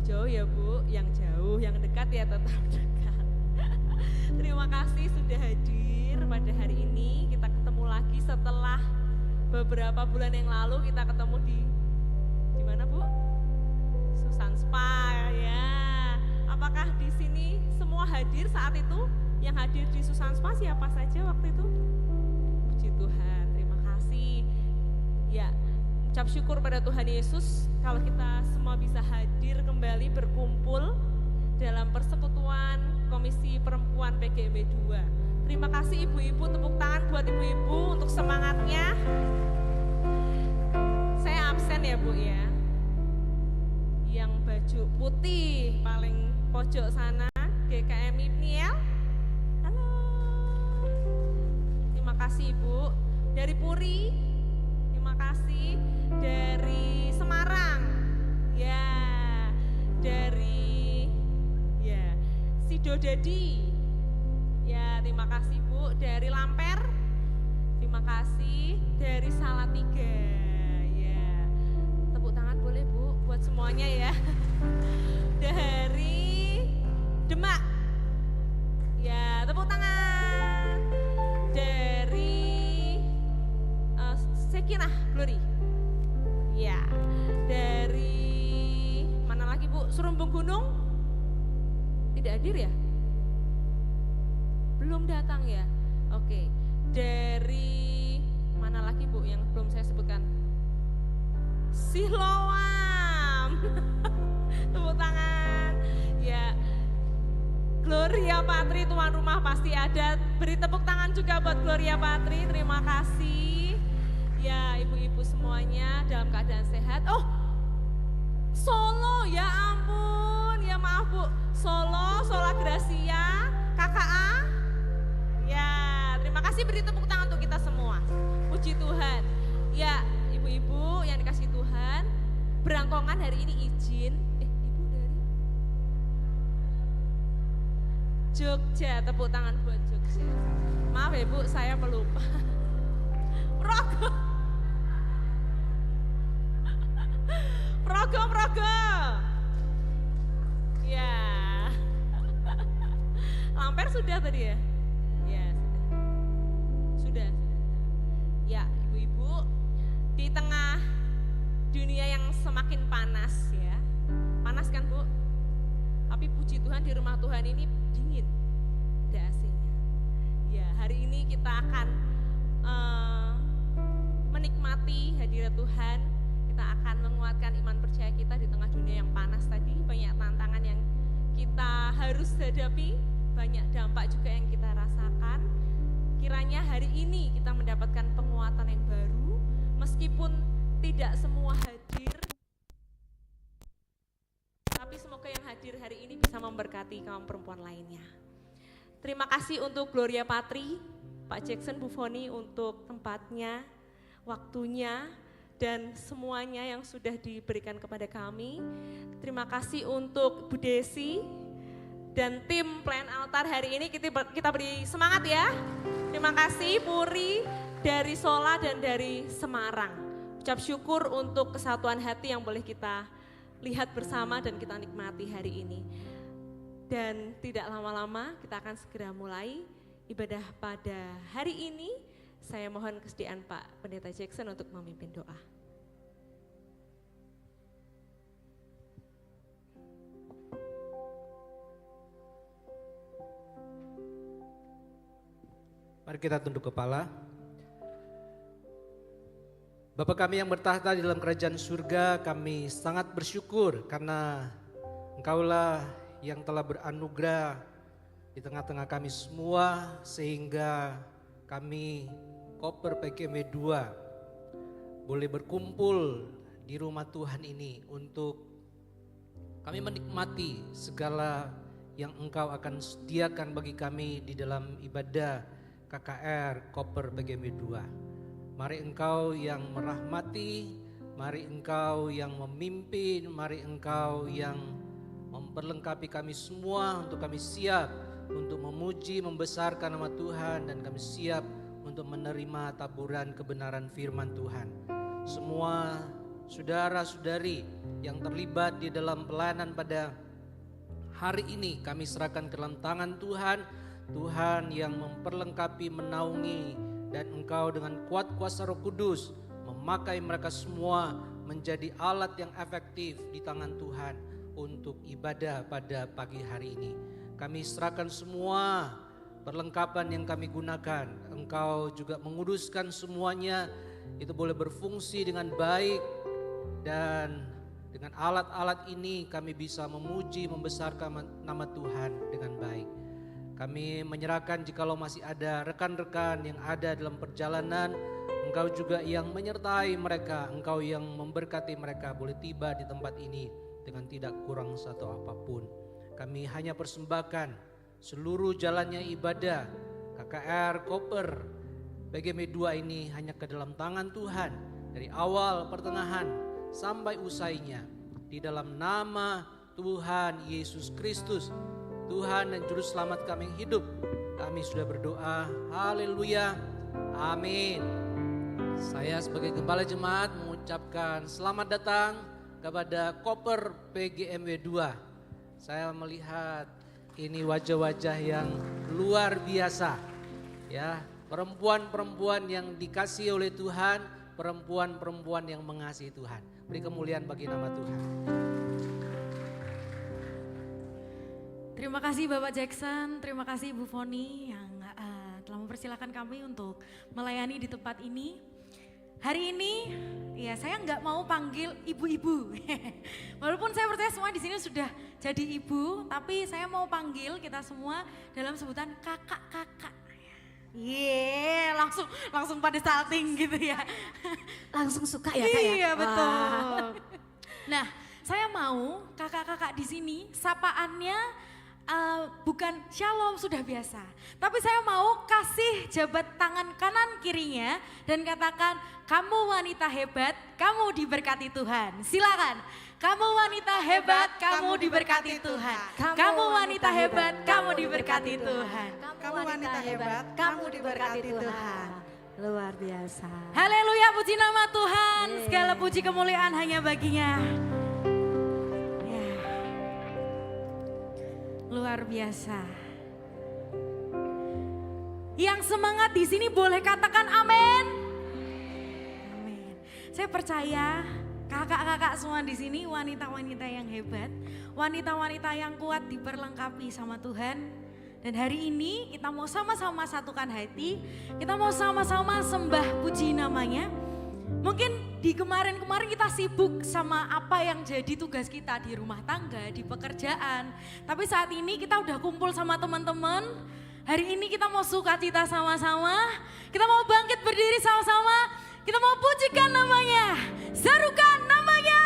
jauh ya Bu, yang jauh, yang dekat ya tetap dekat. Terima kasih sudah hadir pada hari ini. Kita ketemu lagi setelah beberapa bulan yang lalu kita ketemu di mana Bu? Susan Spa ya. Apakah di sini semua hadir saat itu? Yang hadir di Susan Spa siapa saja waktu itu? Puji Tuhan, terima kasih. Ya, ucap syukur pada Tuhan Yesus kalau kita semua bisa hadir kembali berkumpul dalam persekutuan Komisi Perempuan PGMB 2. Terima kasih ibu-ibu, tepuk tangan buat ibu-ibu untuk semangatnya. Saya absen ya Bu ya. Yang baju putih paling pojok sana, GKM Ibniel. Halo. Terima kasih Ibu. Dari Puri, terima kasih. Dari Semarang, ya. Dari Sido Dedi, ya terima kasih Bu. Dari Lamper, terima kasih. Dari Salatiga, ya tepuk tangan boleh Bu buat semuanya ya. Dari Demak, ya tepuk tangan. Dari Sekinah Glory, ya. Dari mana lagi Bu? Serumbung Gunung tidak hadir ya? Belum datang ya? Oke. Dari mana lagi Bu yang belum saya sebutkan? Siloam. Tepuk tangan. Ya. Gloria Patri tuan rumah pasti ada. Beri tepuk tangan juga buat Gloria Patri. Terima kasih. Ya, ibu-ibu semuanya dalam keadaan sehat. Oh, Solo, ya ampun. Ya maaf Bu. Solo, Sola Gracia, KKA. Ya, terima kasih, beri tepuk tangan untuk kita semua. Puji Tuhan. Ya, ibu-ibu yang dikasih Tuhan, Berangkongan hari ini izin. Ibu dari Jogja, tepuk tangan buat Jogja. Maaf ya Bu, saya pelupa. Progo. Progo. Ya. Lamper sudah tadi ya? Ya, sudah. Ya, ibu-ibu, di tengah dunia yang semakin panas ya. Panas kan Bu? Tapi puji Tuhan di rumah Tuhan ini dingin. Ada AC-nya. Ya, hari ini kita akan menikmati hadirat Tuhan. Kita akan menguatkan iman percaya kita di tengah dunia yang panas tadi. Banyak tantangan yang kita harus hadapi, banyak dampak juga yang kita rasakan. Kiranya hari ini kita mendapatkan penguatan yang baru, meskipun tidak semua hadir, tapi semoga yang hadir hari ini bisa memberkati kaum perempuan lainnya. Terima kasih untuk Gloria Patri, Pak Jackson, Bu Foni untuk tempatnya, waktunya, dan semuanya yang sudah diberikan kepada kami. Terima kasih untuk Bu Desi dan tim Plan Altar hari ini, kita beri semangat ya. Terima kasih Puri dari Sola dan dari Semarang. Ucap syukur untuk kesatuan hati yang boleh kita lihat bersama dan kita nikmati hari ini. Dan tidak lama-lama kita akan segera mulai ibadah pada hari ini. Saya mohon kesediaan Pak Pendeta Jackson untuk memimpin doa. Mari kita tunduk kepala. Bapa kami yang bertahta di dalam kerajaan surga, kami sangat bersyukur karena Engkaulah yang telah beranugerah di tengah-tengah kami semua, sehingga kami Koper PGMB 2 boleh berkumpul di rumah Tuhan ini untuk kami menikmati segala yang Engkau akan sediakan bagi kami di dalam ibadah KKR Koper PGMB 2. Mari Engkau yang merahmati, mari Engkau yang memimpin, mari Engkau yang memperlengkapi kami semua untuk kami siap untuk memuji, membesarkan nama Tuhan, dan kami siap untuk menerima taburan kebenaran firman Tuhan. Semua saudara-saudari yang terlibat di dalam pelayanan pada hari ini kami serahkan ke dalam tangan Tuhan. Tuhan yang memperlengkapi, menaungi, dan Engkau dengan kuat kuasa Roh Kudus memakai mereka semua menjadi alat yang efektif di tangan Tuhan untuk ibadah pada pagi hari ini. Kami serahkan semua perlengkapan yang kami gunakan. Engkau juga menguduskan semuanya, itu boleh berfungsi dengan baik, dan dengan alat-alat ini kami bisa memuji, membesarkan nama Tuhan dengan baik. Kami menyerahkan jikalau masih ada rekan-rekan yang ada dalam perjalanan, Engkau juga yang menyertai mereka, Engkau yang memberkati mereka boleh tiba di tempat ini dengan tidak kurang satu apapun. Kami hanya persembahkan seluruh jalannya ibadah KKR Koper BGM 2 ini hanya ke dalam tangan Tuhan, dari awal, pertengahan, sampai usainya. Di dalam nama Tuhan Yesus Kristus, Tuhan dan Juru Selamat kami yang hidup, kami sudah berdoa. Haleluya, amin. Saya sebagai Gembala Jemaat mengucapkan selamat datang kepada Koper PGMW 2. Saya melihat ini wajah-wajah yang luar biasa, ya, perempuan-perempuan yang dikasihi oleh Tuhan, perempuan-perempuan yang mengasihi Tuhan. Beri kemuliaan bagi nama Tuhan. Terima kasih Bapak Jackson, terima kasih Ibu Foni yang telah mempersilahkan kami untuk melayani di tempat ini. Hari ini ya saya nggak mau panggil ibu-ibu, walaupun saya percaya semua di sini sudah jadi ibu, tapi saya mau panggil kita semua dalam sebutan kakak-kakak. Langsung pada salting gitu ya. Langsung suka ya Kak ya? Iya betul. Nah, saya mau kakak-kakak di sini sapaannya bukan shalom sudah biasa, tapi saya mau kasih jabat tangan kanan kirinya dan katakan, kamu wanita hebat, kamu diberkati Tuhan. Silakan. Kamu wanita hebat, kamu diberkati Tuhan. Kamu wanita hebat, kamu diberkati Tuhan. Kamu wanita hebat, kamu diberkati Tuhan. Luar biasa. Haleluya, puji nama Tuhan. Segala puji kemuliaan hanya baginya. Ya. Luar biasa. Yang semangat di sini boleh katakan amin. Amin. Saya percaya kakak-kakak semua di sini wanita-wanita yang hebat, wanita-wanita yang kuat diperlengkapi sama Tuhan. Dan hari ini kita mau sama-sama satukan hati, kita mau sama-sama sembah puji namanya. Mungkin di kemarin-kemarin kita sibuk sama apa yang jadi tugas kita di rumah tangga, di pekerjaan. Tapi saat ini kita udah kumpul sama teman-teman. Hari ini kita mau sukacita sama-sama, kita mau bangkit berdiri sama-sama, kita mau pujikan namanya, serukan namanya.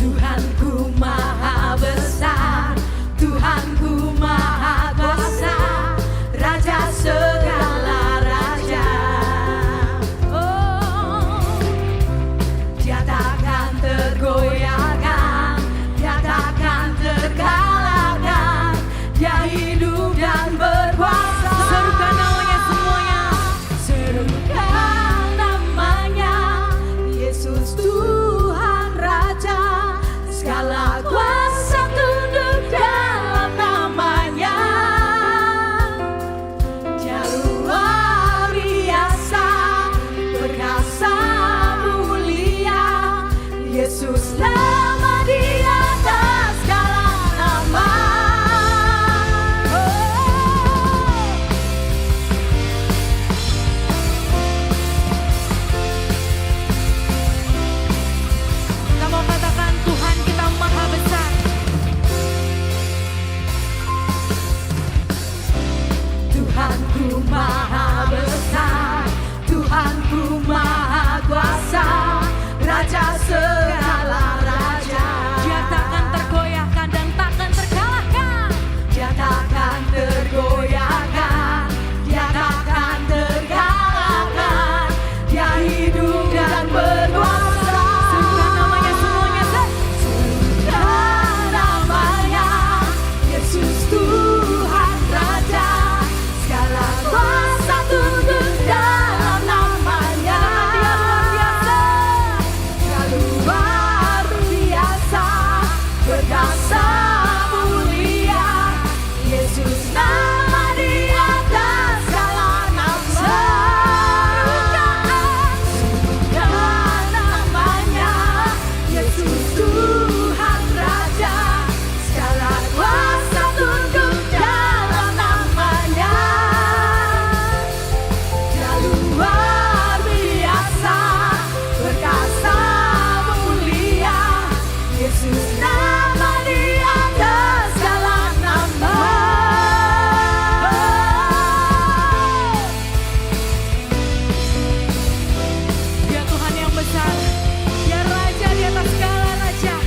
Tuhanku maha besar, Tuhanku maha kuasa, Raja segala raja. Oh, Dia takkan tergoyahkan, Dia takkan terkalahkan, Dia hidup dan berkuasa. Serukan namanya semuanya. Serukan namanya, Yesus Tuhan Raja. Segala kuasa tunduk dalam namanya. Dia luar biasa, perkasa mulia. Yesus nama di atas segala nama. Kita mau katakan Tuhan kita maha besar. Tuhanku maha besar, Tuhanku maha kuasa, Raja segala raja. Yesus, nama di atas segala nama. Dia Tuhan yang besar, Dia Raja di atas segala raja.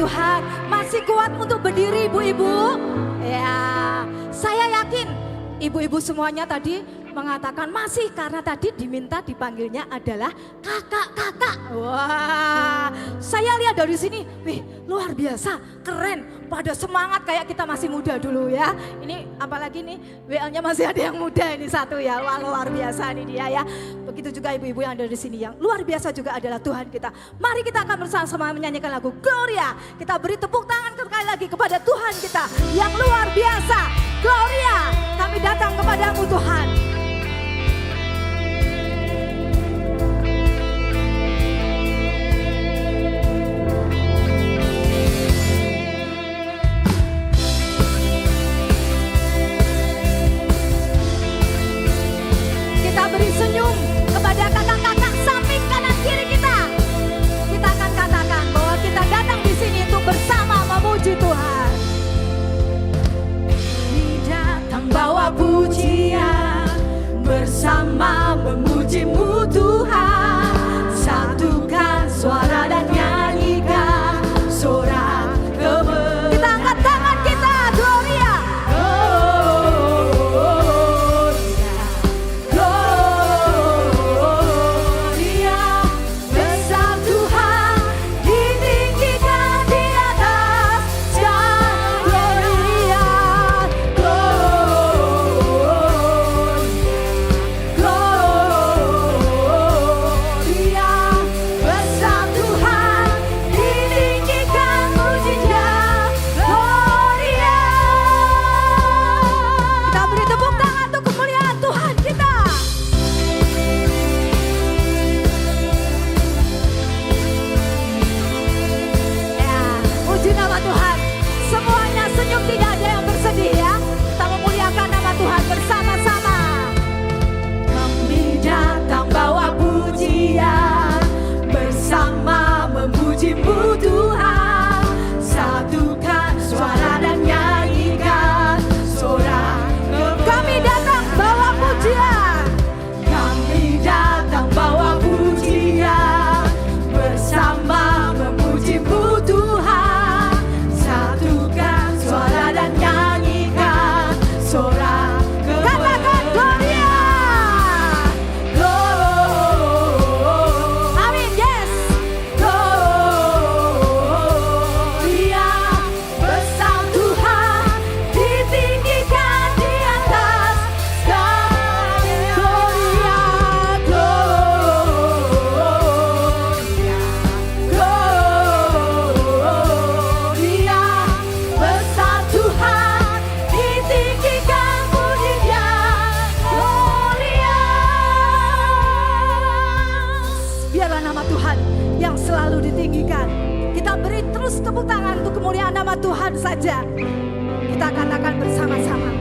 Tuhan, masih kuat untuk berdiri ibu-ibu? Ya, saya yakin ibu-ibu semuanya tadi mengatakan masih, karena tadi diminta dipanggilnya adalah kakak-kakak. Wah, saya lihat dari sini, wih luar biasa, keren, pada semangat kayak kita masih muda dulu ya. Ini apalagi nih WL-nya masih ada yang muda ini satu ya, wah luar biasa nih dia ya. Begitu juga ibu-ibu yang ada di sini, yang luar biasa juga adalah Tuhan kita. Mari kita akan bersama-sama menyanyikan lagu Gloria. Kita beri tepuk tangan sekali lagi kepada Tuhan kita yang luar biasa. Gloria, kami datang kepadamu Tuhan. Beri senyum kepada kakak-kakak samping kanan kiri kita. Kita akan katakan bahwa kita datang di sini untuk bersama memuji Tuhan. Datang bawa pujian, bersama memuji-Mu Tuhan. Satukan suara dan nyanyikan sorak kemuliaan. Kita angkat tangan kita, Gloria. Tepuk tangan untuk kemuliaan nama Tuhan saja. Kita katakan bersama-sama.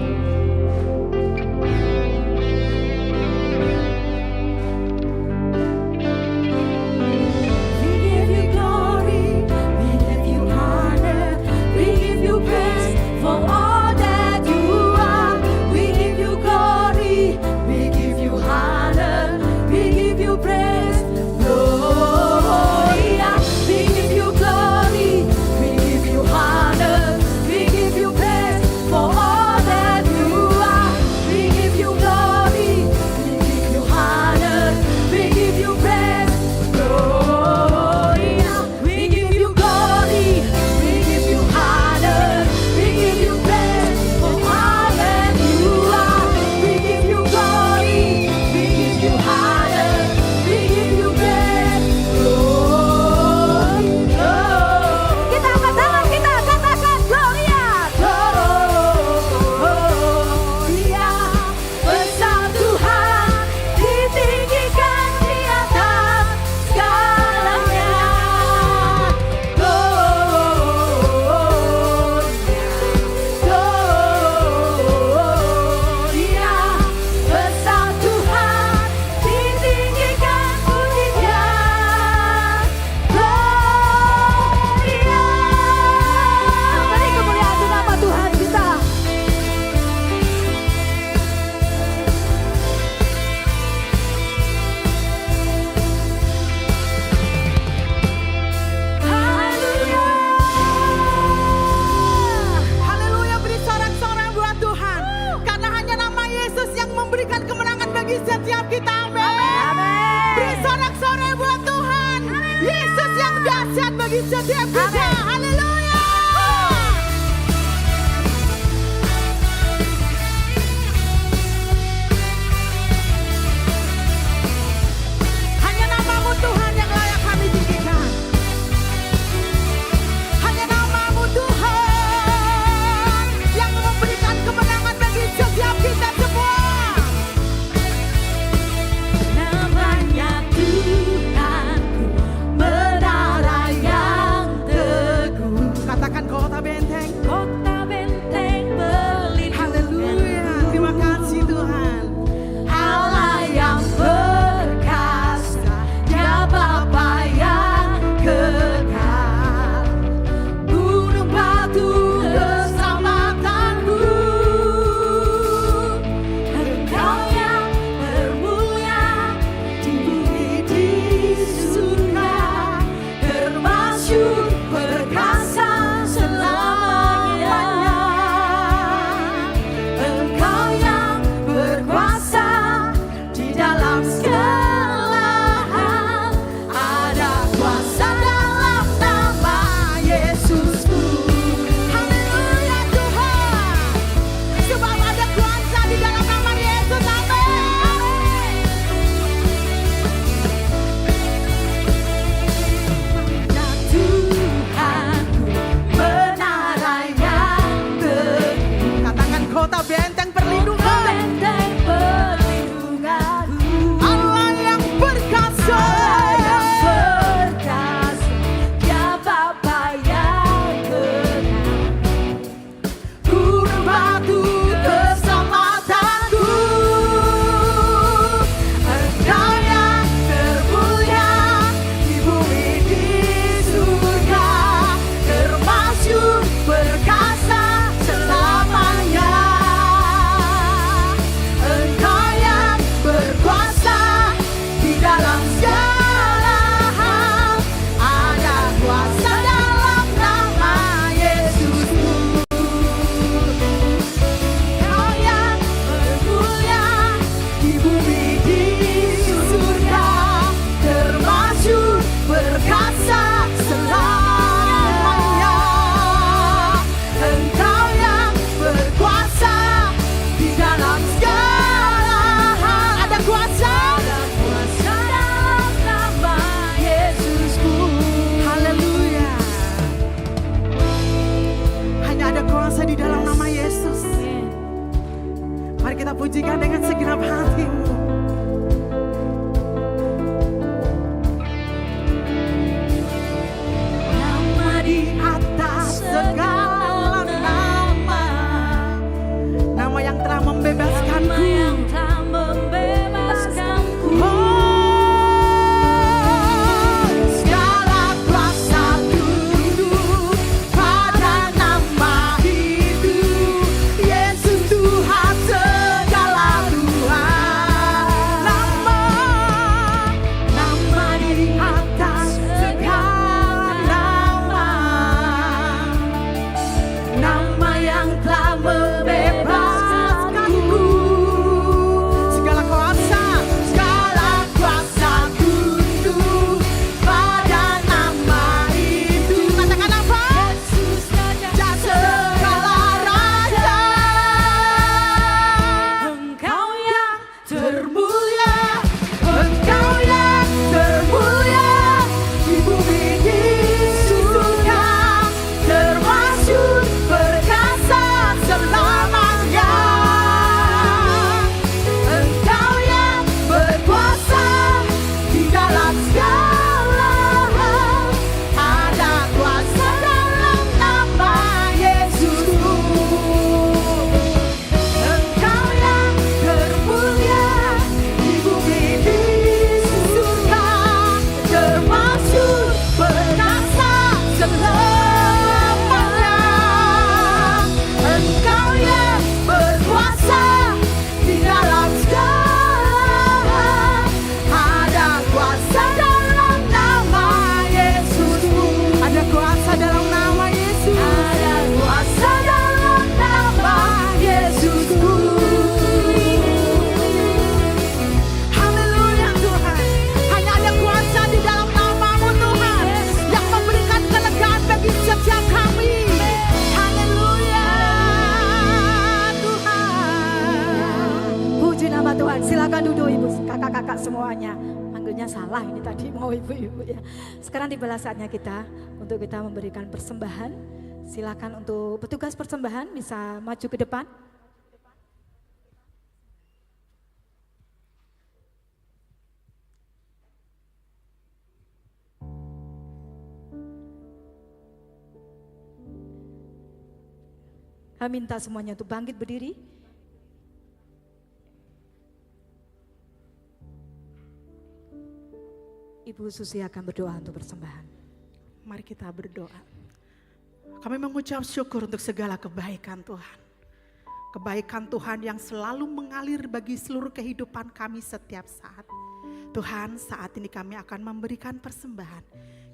We give you glory, we give you honor, we give you praise for all that you are. We give you glory, we give you honor, we give you praise. Gloria, we give you glory, we give you honor, we setiap kita, amin. Beri sorak-sorai buat Tuhan. Yesus yang dahsyat bagi setiap kita, haleluya. Hanya namamu Tuhan yang layak kami tinggikan. Hanya namamu Tuhan yang memberikan kemenangan bagi setiap kita semua. Namanya Tuhanku, menara yang teguh. Katakan kota benteng. Kota benteng berlindung. Haleluya. Terima kasih Tuhan. Allah yang perkasa, ya Bapa yang kekal. Gunung batu keselamatanku, Engkau yang termulia di bumi di surga, termasyur perkasa selamanya. Engkau yang berkuasa di dalam segala hal, ada kuasa dalam nama Yesusku. Haleluya Tuhan. Sebab ada kuasa di dalam nama Yesus. Amin. Ya Tuhanku, menara yang teguh, Katakan kota benteng perlindungan. benteng perlindunganku. Allah yang perkasa. Yang perkasa, ya Bapa yang kekal. Gunung batu keselamatanku, Engkau yang termulia di bumi di surga, termasyur perkasa selamanya. Engkau yang berkuasa di dalam segala hal, ada kuasa dalam nama Yesusku. Engkau yang bermulia di bumi di surga, termasyur perkasa selamanya. Engkau yang berkuasa di dalam segala hal, ada kuasa dalam nama Yesusku. Haleluya. Hanya ada kuasa di dalam nama Yesus. Mari kita pujikan dengan segenap hatimu. Nama di Atas segala nama, nama yang telah nama membebaskanku. yang tak membebaskanku. Segala kuasa tunduk pada nama itu, Yesus Tuhan segala Tuhan. silakan duduk ibu, kakak-kakak semuanya. Panggilnya salah ini tadi mau ibu-ibu ya. Sekarang tibalah saatnya kita untuk kita memberikan persembahan. Silakan untuk petugas persembahan bisa maju ke depan. Kami minta semuanya untuk bangkit berdiri. Ibu Susi akan berdoa untuk persembahan. Mari kita berdoa. Kami mengucap syukur untuk segala kebaikan Tuhan. Kebaikan Tuhan yang selalu mengalir bagi seluruh kehidupan kami setiap saat. Tuhan, saat ini kami akan memberikan persembahan.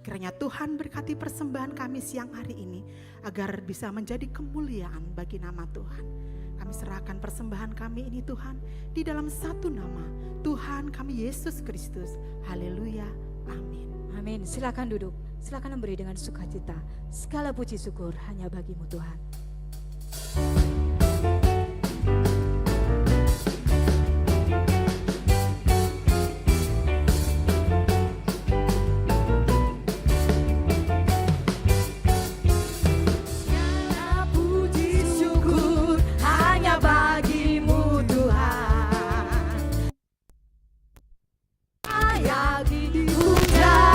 Kiranya Tuhan berkati persembahan kami siang hari ini agar bisa menjadi kemuliaan bagi nama Tuhan. Kami serahkan persembahan kami ini Tuhan di dalam satu nama, Tuhan kami Yesus Kristus. Haleluya. Amin. Amin. Silakan duduk. Silakan memberi dengan sukacita. Segala puji syukur hanya bagimu Tuhan. Segala puji syukur hanya bagimu Tuhan. Layak dipuja.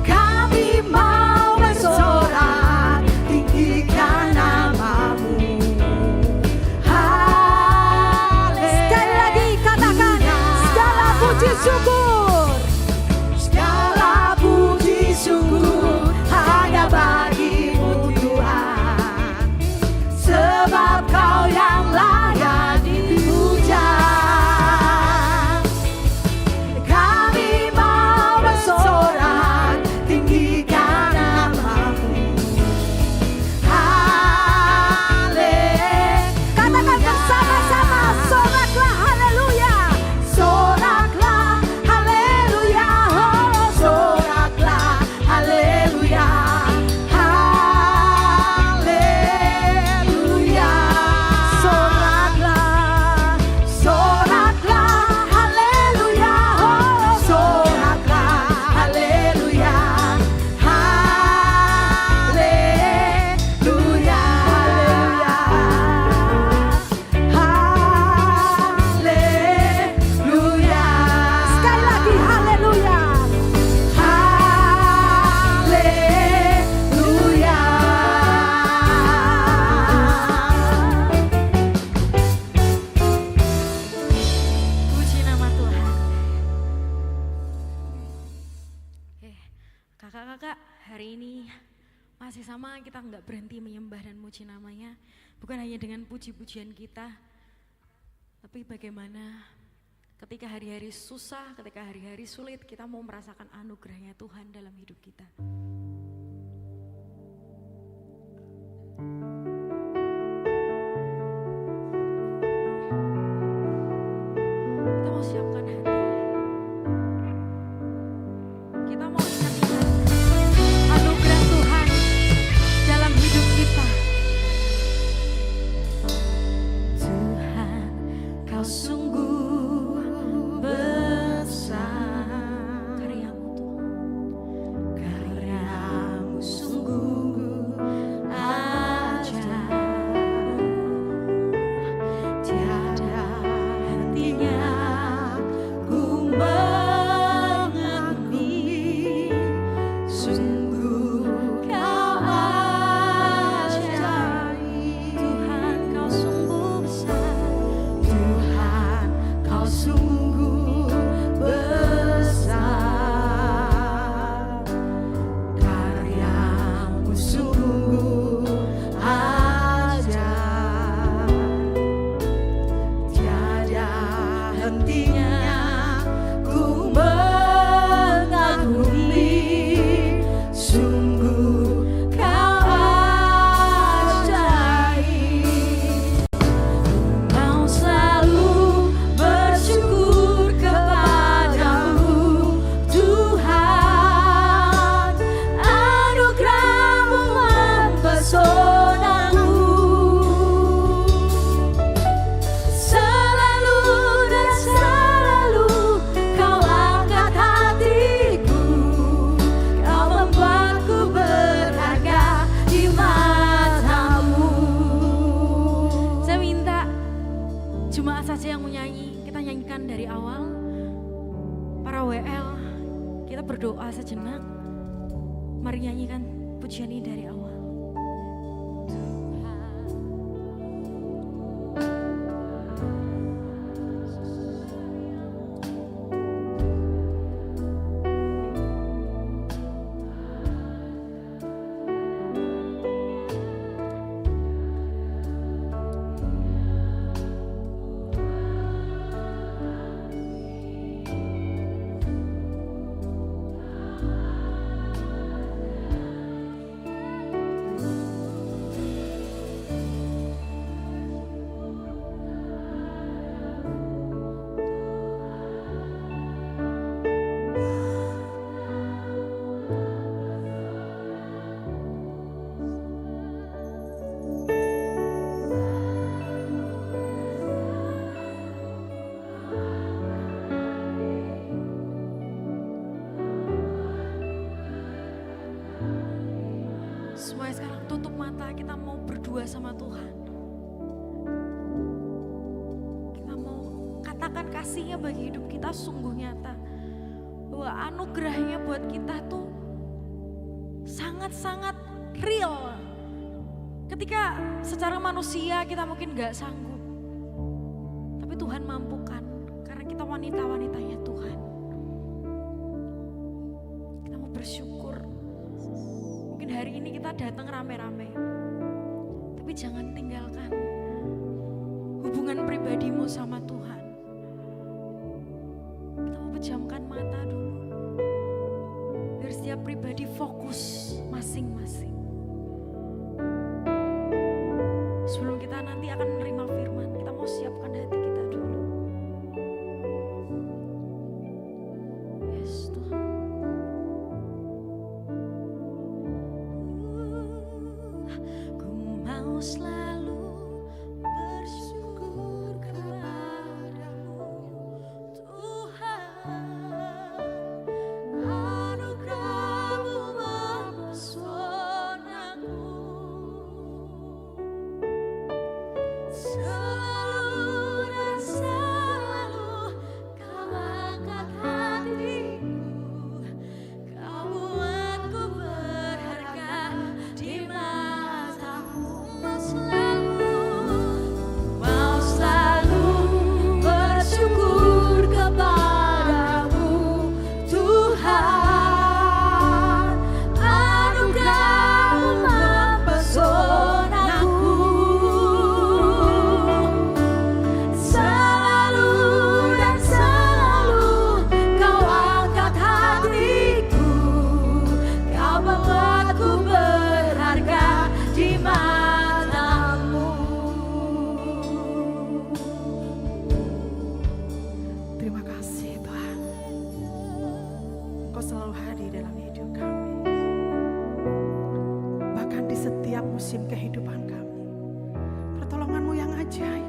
Kami mau bersorak tinggikan namamu. Sekali lagi katakan segala puji syukur. Segala puji syukur hanya bagimu Tuhan. Sebab kau yang layak dipuja. Kami mau bersorak tinggikan namamu. Katakan bersama-sama, soraklah haleluya. Soraklah haleluya, oh soraklah haleluya, haleluya. Soraklah, soraklah haleluya, oh soraklah haleluya, haleluya, haleluya. Sekali lagi haleluya. Haleluya. Puji nama Tuhan. Kakak-kakak, hari ini masih sama, kita nggak berhenti menyembah dan muji namanya. Bukan hanya dengan puji-pujian kita, tapi bagaimana ketika hari-hari susah, ketika hari-hari sulit, kita mau merasakan anugerahnya Tuhan dalam hidup kita. Kita mau siapkan hati. Kita mau ingat-ingat anugerah Tuhan dalam hidup kita. Tuhan, kau sungguh besar. Karyamu Tuhan. Karya izinkan dari awal, para WL, kita berdoa sejenak. Mari nyanyikan pujian ini dari awal. Semuanya sekarang tutup mata, kita mau berdua sama Tuhan. Kita mau katakan kasihnya bagi hidup kita sungguh nyata. Bahwa anugerahnya buat kita tuh sangat-sangat real. Ketika secara manusia kita mungkin gak sanggup. Tapi Tuhan mampukan, karena kita wanita-wanitanya Tuhan. Kita mau bersyukur. Mungkin hari ini kita datang rame-rame, tapi jangan tinggalkan hubungan pribadimu sama Tuhan. Kita mau pejamkan mata dulu, biar setiap pribadi fokus masing-masing. Sebelum kita nanti akan menerima firman, kita mau siapkan hati kita dulu. Yes Tuhan. Mau selalu bersyukur kepadamu Tuhan, anugerah-Mu mempesonaku, selalu dan selalu Kau angkat hatiku, Kau buatku berharga di matamu. Mau selalu bersyukur kepadamu Tuhan, anugerah-Mu mempesonaku, selalu dan selalu Kau angkat hatiku, Kau membuatku berharga di matamu. Terima kasih Tuhan, Kau selalu hadir dalam hidup kami. Bahkan di setiap musim kehidupan kami, pertolongan-Mu yang ajaib,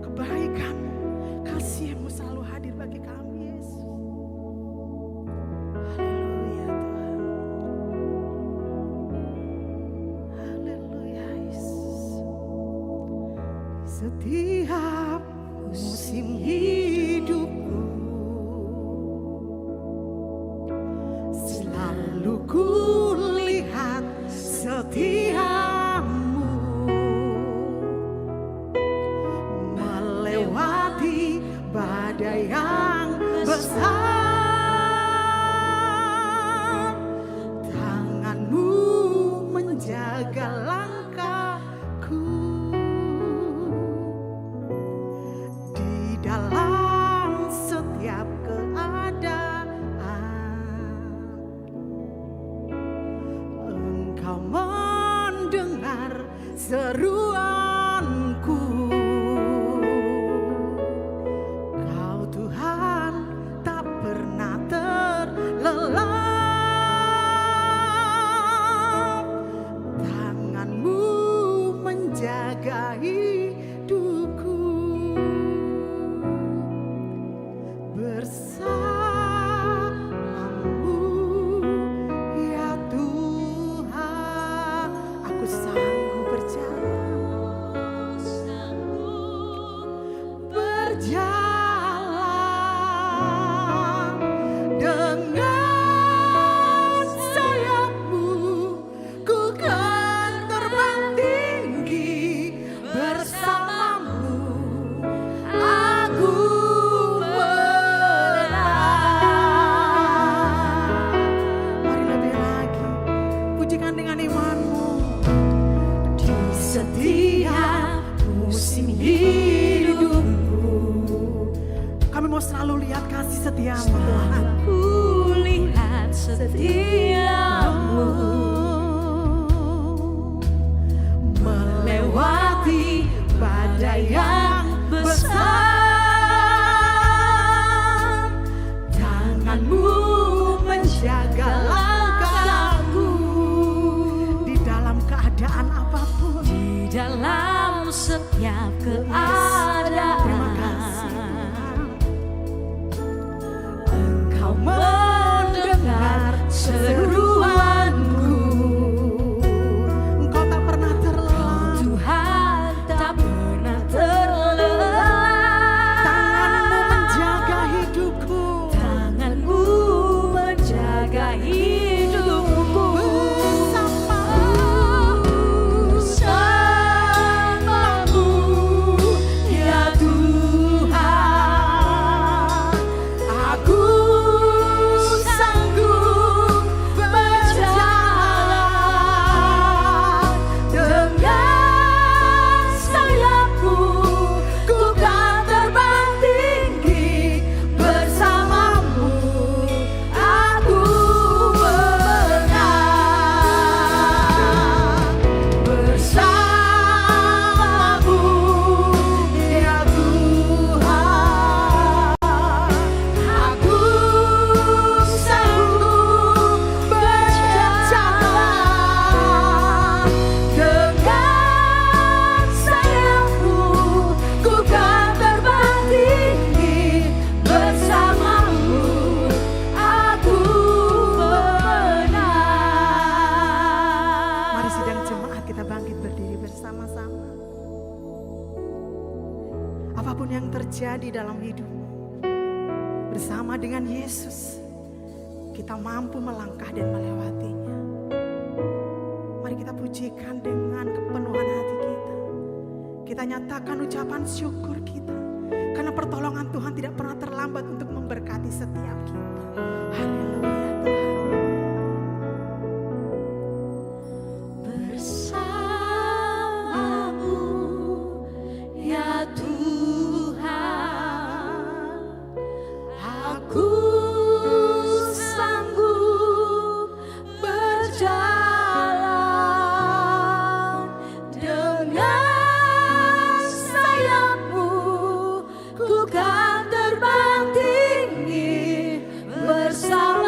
kebaikan-Mu, kasih-Mu selalu hadir bagi kami Yesus. Haleluya Tuhan. Haleluya Yesus. Setiap musim hidupku selalu kulihat setiamu melewati badai yang besar. Tangan-Mu menjaga langkahku di dalam setiap keadaan. Engkau mendengar seruanku. Kau Tuhan tak pernah terlelap. Tangan-Mu menjaga hidupku. Bersamamu ya Tuhan, aku sanggup berjalan setiamu Tuhan. Ku lihat setiamu melewati badai yang besar. Tanganmu menjaga langkahku Di dalam keadaan apapun. di dalam setiap Terima kasih keadaan. Tuhan. Engkau mendengar seruanku. Engkau tak pernah terlelah. Tuhan tak pernah terlelah. Tanganmu menjaga hidupku. Tanganmu menjaga hidupku. Bersamamu ya Tuhan. Aku sanggup berjalan dengan sayapmu. Ku kan terbang tinggi bersamamu. Aku menang bersamamu ya Tuhan. Aku sanggup berjalan dengan sayapmu. Ku kan terbang tinggi bersamamu. Aku menang. Mari sidang jemaat kita bangkit berdiri bersama-sama. Apapun yang terjadi dalam hidupmu, bersama dengan Yesus, kita mampu melangkah dan melewatinya. Mari kita pujikan dengan kepenuhan hati kita. Kita nyatakan ucapan syukur kita. Karena pertolongan Tuhan tidak pernah terlambat untuk memberkati setiap kita. Haleluya Tuhan. Bersamamu ya Tuhan, aku sanggup berjalan dengan sayapmu. Ku kan terbang tinggi bersama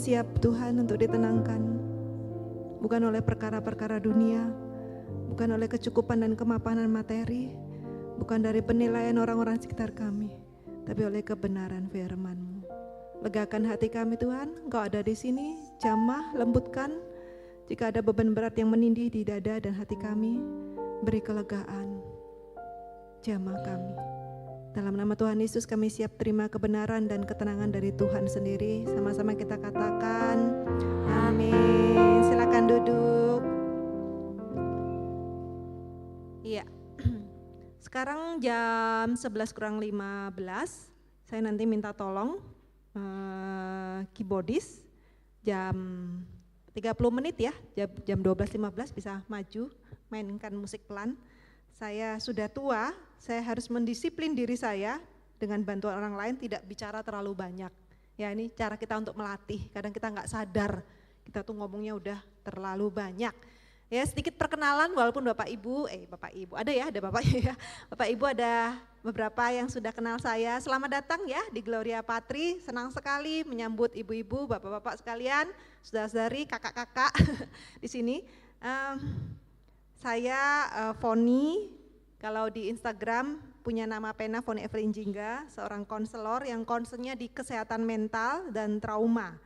siap Tuhan untuk ditenangkan. Bukan oleh perkara-perkara dunia, bukan oleh kecukupan dan kemapanan materi, bukan dari penilaian orang-orang sekitar kami, tapi oleh kebenaran firman-Mu. Legakan hati kami Tuhan, Engkau ada di sini, jamah, lembutkan. Jika ada beban berat yang menindih di dada dan hati kami, beri kelegaan, jamah kami. Dalam nama Tuhan Yesus kami siap terima kebenaran dan ketenangan dari Tuhan sendiri. Sama-sama kita katakan, amin. Silakan duduk. Iya. Sekarang jam 11 kurang 15, saya nanti minta tolong keyboardis jam 30 menit ya, jam 12.15 bisa maju, mainkan musik pelan. Saya sudah tua, saya harus mendisiplin diri saya dengan bantuan orang lain tidak bicara terlalu banyak. Ya ini cara kita untuk melatih, kadang kita nggak sadar, kita tuh ngomongnya udah terlalu banyak. Ya sedikit perkenalan walaupun Bapak Ibu ada ya, ada Bapaknya ya. Bapak Ibu ada beberapa yang sudah kenal saya. Selamat datang ya di Gloria Patri, senang sekali menyambut ibu-ibu, bapak-bapak sekalian, saudara-saudari, kakak-kakak di sini. Saya Foni, kalau di Instagram punya nama pena Foni Evelyn Jingga, seorang konselor yang concernnya di kesehatan mental dan trauma.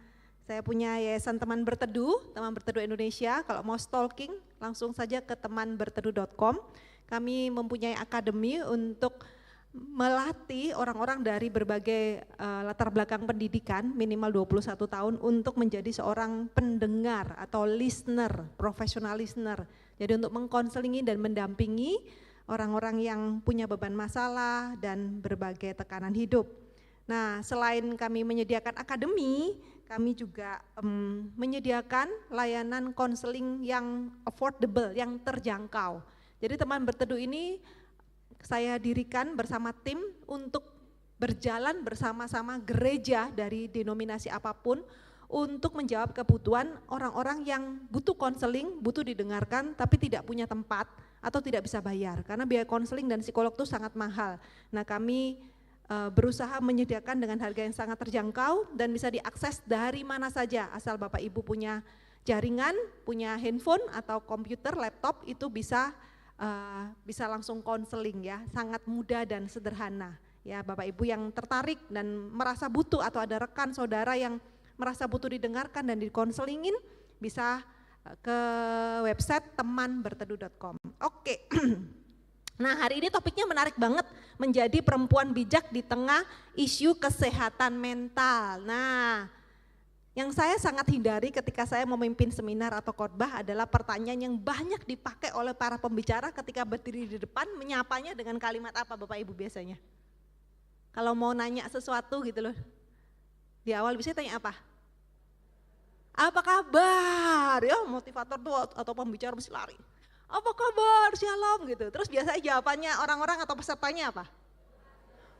Saya punya yayasan Teman Berteduh Indonesia. Kalau mau stalking langsung saja ke temanberteduh.com. Kami mempunyai akademi untuk melatih orang-orang dari berbagai latar belakang pendidikan minimal 21 tahun untuk menjadi seorang pendengar atau listener, professional listener. Jadi untuk mengkonselingi dan mendampingi orang-orang yang punya beban masalah dan berbagai tekanan hidup. Nah, selain kami menyediakan akademi, kami juga menyediakan layanan konseling yang affordable, yang terjangkau. Jadi Teman Berteduh ini saya dirikan bersama tim untuk berjalan bersama-sama gereja dari denominasi apapun untuk menjawab kebutuhan orang-orang yang butuh konseling, butuh didengarkan tapi tidak punya tempat atau tidak bisa bayar karena biaya konseling dan psikolog itu sangat mahal. Nah kami berusaha menyediakan dengan harga yang sangat terjangkau dan bisa diakses dari mana saja asal Bapak Ibu punya jaringan, punya handphone atau komputer, laptop itu bisa langsung konseling ya, sangat mudah dan sederhana. Ya Bapak Ibu yang tertarik dan merasa butuh atau ada rekan saudara yang merasa butuh didengarkan dan dikonselingin bisa ke website temanberteduh.com. Oke. Nah hari ini topiknya menarik banget, menjadi perempuan bijak di tengah isu kesehatan mental. Nah yang saya sangat hindari ketika saya memimpin seminar atau khotbah adalah pertanyaan yang banyak dipakai oleh para pembicara ketika berdiri di depan, menyapanya dengan kalimat apa Bapak Ibu biasanya? Kalau mau nanya sesuatu gitu loh, di awal biasanya tanya apa? Apa kabar? Ya motivator tuh atau pembicara mesti lari. Apa kabar? Shalom gitu. Terus biasanya jawabannya orang-orang atau pesertanya apa?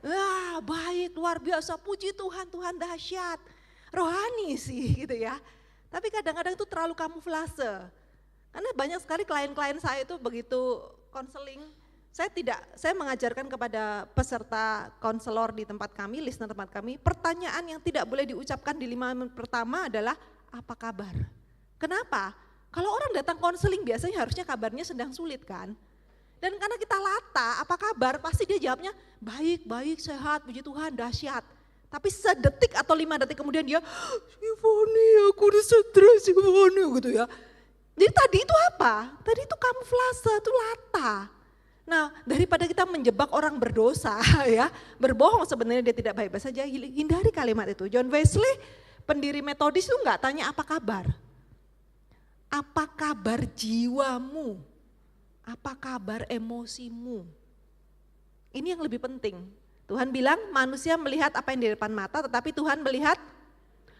Wah baik, luar biasa, puji Tuhan, Tuhan dahsyat. Rohani sih gitu ya. Tapi kadang-kadang itu terlalu kamuflase. Karena banyak sekali klien-klien saya itu begitu konseling, saya mengajarkan kepada peserta konselor di tempat kami, listener tempat kami, pertanyaan yang tidak boleh diucapkan di 5 menit pertama adalah apa kabar? Kenapa? Kalau orang datang konseling biasanya harusnya kabarnya sedang sulit kan? Dan karena kita lata, apa kabar? Pasti dia jawabnya baik, baik, sehat, puji Tuhan, dahsyat. Tapi sedetik atau 5 detik kemudian dia, Foni aku udah stres Foni gitu ya. Jadi tadi itu apa? Tadi itu kamuflase, itu lata. Nah daripada kita menjebak orang berdosa ya, berbohong sebenarnya dia tidak baik-baik saja, hindari kalimat itu. John Wesley, pendiri Metodis itu enggak tanya apa kabar. Apa kabar jiwamu? Apa kabar emosimu? Ini yang lebih penting. Tuhan bilang manusia melihat apa yang di depan mata tetapi Tuhan melihat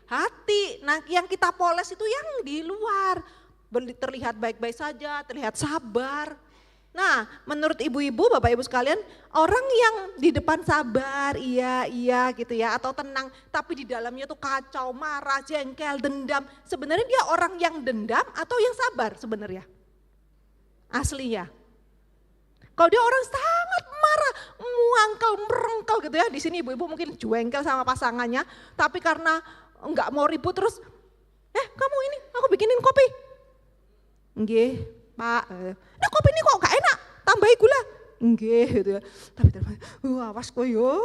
hati. Nah yang kita poles itu yang di luar. Terlihat baik-baik saja, terlihat sabar. Nah menurut ibu-ibu, bapak-ibu sekalian, orang yang di depan sabar, iya gitu ya, atau tenang, tapi di dalamnya tuh kacau, marah, jengkel, dendam. Sebenarnya dia orang yang dendam atau yang sabar sebenarnya? Aslinya. Kalau dia orang sangat marah, muangkel, merengkel gitu ya, di sini ibu-ibu mungkin jengkel sama pasangannya, tapi karena enggak mau ribut terus Kamu ini, aku bikinin kopi. Nggih, Pak. Nah kopi ini kok gak enak, tambahi gula. Nggih gitu ya. Tapi awas kok yo.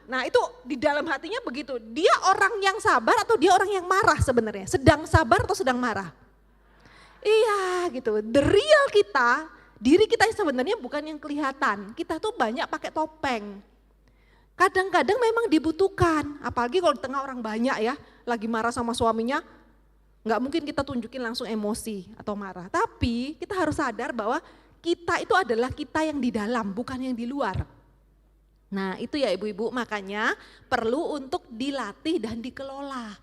Nah itu di dalam hatinya begitu. Dia orang yang sabar atau dia orang yang marah sebenarnya? Sedang sabar atau sedang marah? Iya gitu. The real kita, diri kita yang sebenarnya bukan yang kelihatan. Kita tuh banyak pakai topeng. Kadang-kadang memang dibutuhkan, apalagi kalau di tengah orang banyak ya, lagi marah sama suaminya, nggak mungkin kita tunjukin langsung emosi atau marah. Tapi kita harus sadar bahwa kita itu adalah kita yang di dalam, bukan yang di luar. Nah itu ya ibu-ibu, makanya perlu untuk dilatih dan dikelola.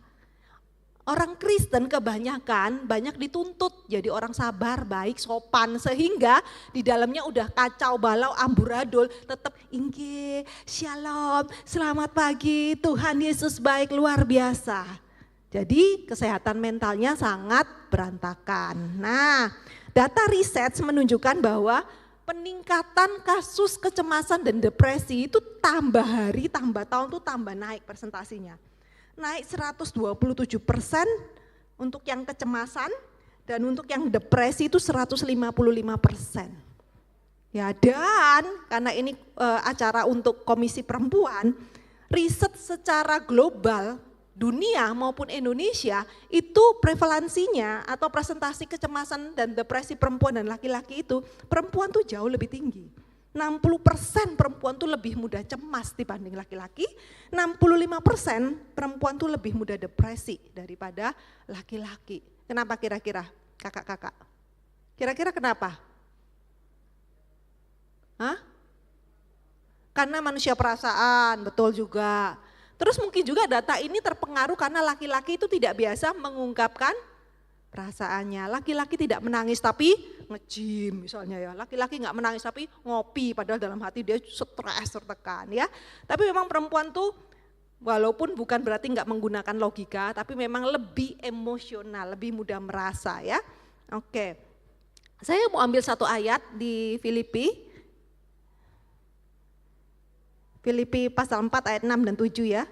Orang Kristen kebanyakan banyak dituntut jadi orang sabar, baik, sopan, sehingga di dalamnya udah kacau balau, amburadul, tetap inggih, shalom, selamat pagi, Tuhan Yesus baik, luar biasa. Jadi kesehatan mentalnya sangat berantakan. Nah, data riset menunjukkan bahwa peningkatan kasus kecemasan dan depresi itu tambah hari, tambah tahun tuh tambah naik persentasinya. Naik 127% untuk yang kecemasan dan untuk yang depresi itu 155%. Ya dan karena ini acara untuk Komisi Perempuan, riset secara global dunia maupun Indonesia itu prevalensinya atau presentasi kecemasan dan depresi perempuan dan laki-laki itu, perempuan tuh jauh lebih tinggi. 60% perempuan tuh lebih mudah cemas dibanding laki-laki, 65% perempuan tuh lebih mudah depresi daripada laki-laki. Kenapa kira-kira kakak-kakak? Kira-kira kenapa? Hah? Karena manusia perasaan, betul juga. Terus mungkin juga data ini terpengaruh karena laki-laki itu tidak biasa mengungkapkan perasaannya. Laki-laki tidak menangis tapi nge-gym misalnya ya. Laki-laki nggak menangis tapi ngopi padahal dalam hati dia stres, tertekan ya. Tapi memang perempuan tuh walaupun bukan berarti nggak menggunakan logika, tapi memang lebih emosional, lebih mudah merasa ya. Oke, saya mau ambil satu ayat di Filipi pasal 4 ayat 6 dan 7 ya.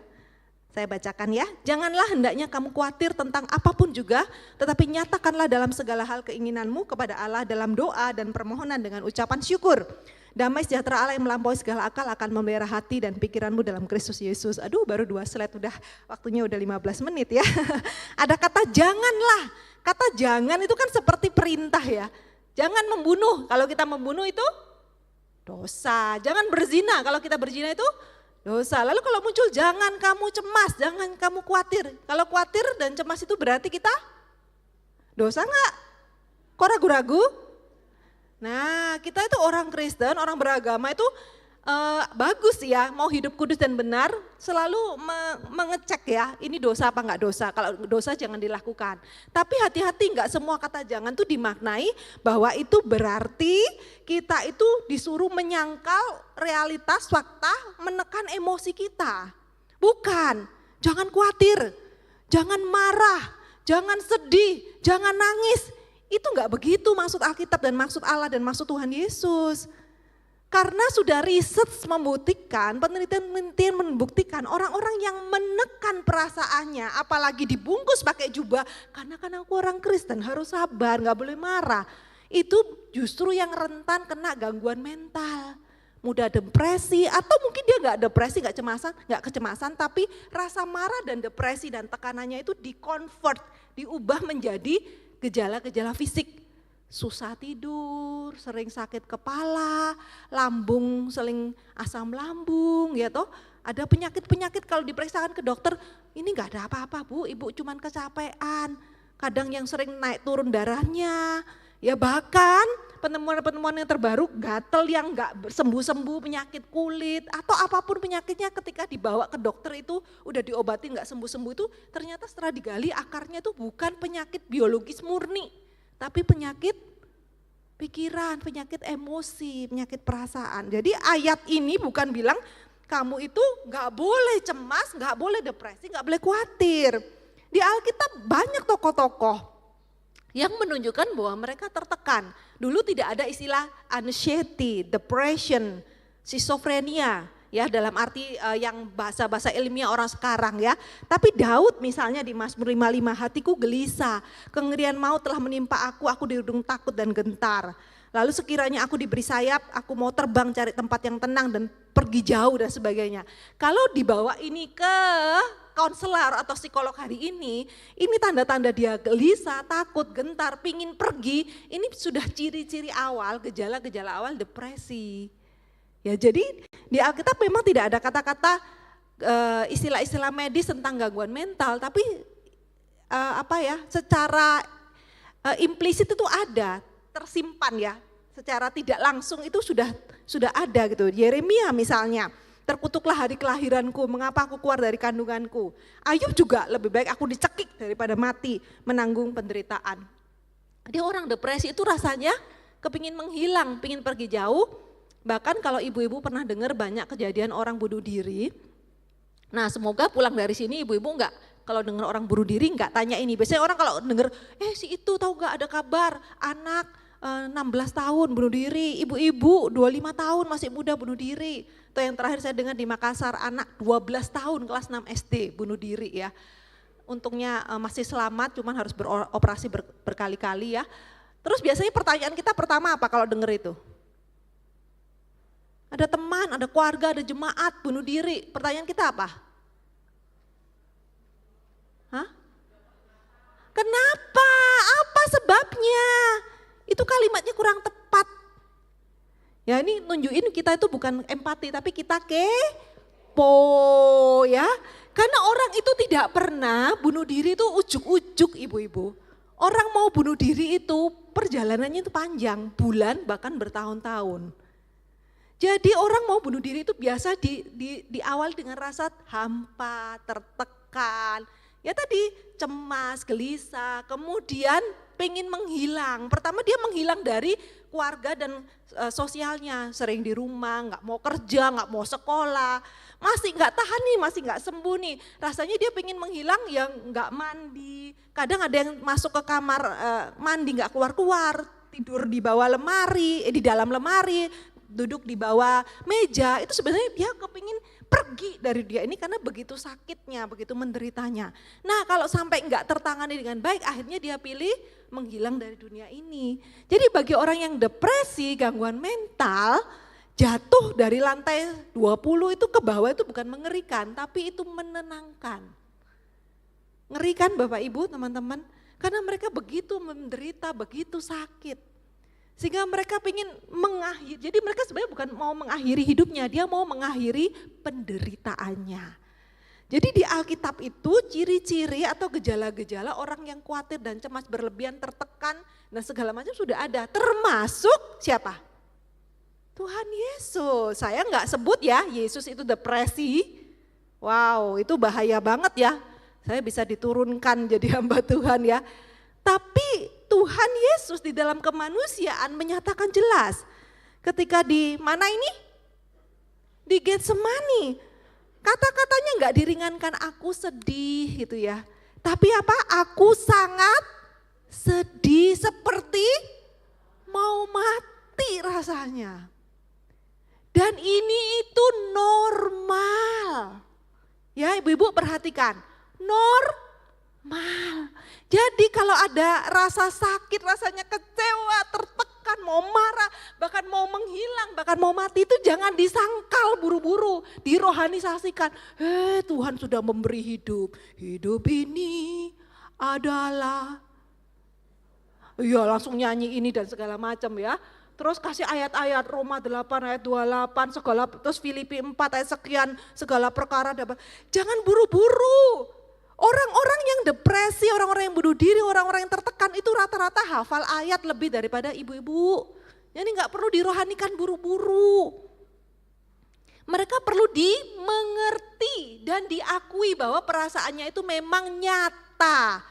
Saya bacakan ya. Janganlah hendaknya kamu khawatir tentang apapun juga, tetapi nyatakanlah dalam segala hal keinginanmu kepada Allah dalam doa dan permohonan dengan ucapan syukur. Damai sejahtera Allah yang melampaui segala akal akan memelihara hati dan pikiranmu dalam Kristus Yesus. Aduh baru 2 slide udah waktunya udah 15 menit ya. Ada kata janganlah. Kata jangan itu kan seperti perintah ya. Jangan membunuh. Kalau kita membunuh itu dosa. Jangan berzina. Kalau kita berzina itu dosa. Lalu kalau muncul jangan kamu cemas, jangan kamu khawatir. Kalau khawatir dan cemas itu berarti kita dosa enggak? Kok ragu-ragu? Nah kita itu orang Kristen, orang beragama itu bagus ya, mau hidup kudus dan benar selalu mengecek ya ini dosa apa enggak dosa. Kalau dosa jangan dilakukan. Tapi hati-hati enggak semua kata jangan tuh dimaknai bahwa itu berarti kita itu disuruh menyangkal realitas, fakta, menekan emosi kita. Bukan, jangan khawatir, jangan marah, jangan sedih, jangan nangis. Itu enggak begitu maksud Alkitab dan maksud Allah dan maksud Tuhan Yesus. Karena sudah riset membuktikan, penelitian membuktikan orang-orang yang menekan perasaannya, apalagi dibungkus pakai jubah, karena kan aku orang Kristen harus sabar, gak boleh marah. Itu justru yang rentan kena gangguan mental, mudah depresi, atau mungkin dia gak depresi, gak kecemasan, tapi rasa marah dan depresi dan tekanannya itu di-convert, diubah menjadi gejala-gejala fisik. Susah tidur, sering sakit kepala, lambung sering asam lambung ya toh. Ada penyakit-penyakit kalau diperiksakan ke dokter, ini enggak ada apa-apa Bu, Ibu cuman kecapean. Kadang yang sering naik turun darahnya. Ya bahkan penemuan-penemuan yang terbaru gatel yang enggak sembuh-sembuh, penyakit kulit atau apapun penyakitnya ketika dibawa ke dokter itu udah diobati enggak sembuh-sembuh itu ternyata setelah digali akarnya itu bukan penyakit biologis murni. Tapi penyakit pikiran, penyakit emosi, penyakit perasaan. Jadi ayat ini bukan bilang kamu itu gak boleh cemas, gak boleh depresi, gak boleh khawatir. Di Alkitab banyak tokoh-tokoh yang menunjukkan bahwa mereka tertekan. Dulu tidak ada istilah anxiety, depression, schizophrenia. ya dalam arti yang bahasa-bahasa ilmiah orang sekarang ya. Tapi Daud misalnya di Mazmur 55, hatiku gelisah, kengerian maut telah menimpa aku dirundung takut dan gentar. Lalu sekiranya aku diberi sayap, aku mau terbang cari tempat yang tenang dan pergi jauh dan sebagainya. Kalau dibawa ini ke konselor atau psikolog hari ini tanda-tanda dia gelisah, takut, gentar, pingin pergi, ini sudah ciri-ciri awal, gejala-gejala awal depresi. Ya, jadi di Alkitab memang tidak ada kata-kata istilah-istilah medis tentang gangguan mental, tapi secara implisit itu ada, tersimpan ya, secara tidak langsung itu sudah ada gitu. Yeremia misalnya, terkutuklah hari kelahiranku, mengapa aku keluar dari kandunganku. Ayub juga, lebih baik aku dicekik daripada mati, menanggung penderitaan. Jadi orang depresi itu rasanya kepingin menghilang, pingin pergi jauh. Bahkan kalau ibu-ibu pernah dengar banyak kejadian orang bunuh diri. Nah semoga pulang dari sini ibu-ibu enggak, kalau dengar orang bunuh diri enggak tanya ini. Biasanya orang kalau dengar, si itu tahu enggak ada kabar anak 16 tahun bunuh diri, ibu-ibu 25 tahun masih muda bunuh diri. Atau yang terakhir saya dengar di Makassar, anak 12 tahun kelas 6 SD bunuh diri ya. Untungnya masih selamat, cuman harus beroperasi berkali-kali ya. Terus biasanya pertanyaan kita pertama apa kalau dengar itu? Ada teman, ada keluarga, ada jemaat bunuh diri, pertanyaan kita apa? Hah? Kenapa? Apa sebabnya? Itu kalimatnya kurang tepat. Ya ini nunjukin kita itu bukan empati tapi kita kepo ya. Karena orang itu tidak pernah bunuh diri itu ujuk-ujuk ibu-ibu. Orang mau bunuh diri itu perjalanannya itu panjang, bulan bahkan bertahun-tahun. Jadi orang mau bunuh diri itu biasa di awal dengan rasa hampa, tertekan. Ya tadi cemas, gelisah, kemudian pengen menghilang. Pertama dia menghilang dari keluarga dan sosialnya, sering di rumah, nggak mau kerja, nggak mau sekolah, masih nggak tahan nih, masih nggak sembuh nih. Rasanya dia pengen menghilang yang nggak mandi. Kadang ada yang masuk ke kamar mandi nggak keluar-keluar, tidur di bawah lemari, di dalam lemari, duduk di bawah meja. Itu sebenarnya dia kepingin pergi dari dia ini karena begitu sakitnya, begitu menderitanya. Nah kalau sampai enggak tertangani dengan baik, akhirnya dia pilih menghilang dari dunia ini. Jadi bagi orang yang depresi, gangguan mental, jatuh dari lantai 20 itu ke bawah itu bukan mengerikan, tapi itu menenangkan. Ngerikan Bapak Ibu, teman-teman, karena mereka begitu menderita, begitu sakit. Sehingga mereka ingin mengakhiri, jadi mereka sebenarnya bukan mau mengakhiri hidupnya, dia mau mengakhiri penderitaannya. Jadi di Alkitab itu ciri-ciri atau gejala-gejala orang yang khawatir dan cemas berlebihan, tertekan dan segala macam sudah ada. Termasuk siapa? Tuhan Yesus. Saya enggak sebut ya Yesus itu depresi. Wow itu bahaya banget ya. Saya bisa diturunkan jadi hamba Tuhan ya. Tapi Tuhan Yesus di dalam kemanusiaan menyatakan jelas. Ketika di mana ini? Di Getsemani. Kata-katanya enggak diringankan, aku sedih gitu ya. Tapi apa? Aku sangat sedih seperti mau mati rasanya. Dan ini itu normal. Ya ibu-ibu perhatikan, normal. Jadi kalau ada rasa sakit, rasanya kecewa, tertekan, mau marah, bahkan mau menghilang, bahkan mau mati itu jangan disangkal buru-buru, dirohanisasikan. Tuhan sudah memberi hidup, hidup ini adalah, ya langsung nyanyi ini dan segala macam ya. Terus kasih ayat-ayat Roma 8 ayat 28 segala, terus Filipi 4 ayat sekian segala perkara dapat. Jangan buru-buru. Orang-orang yang depresi, orang-orang yang bunuh diri, orang-orang yang tertekan itu rata-rata hafal ayat lebih daripada ibu-ibu. Jadi nggak perlu dirohanikan buru-buru. Mereka perlu dimengerti dan diakui bahwa perasaannya itu memang nyata.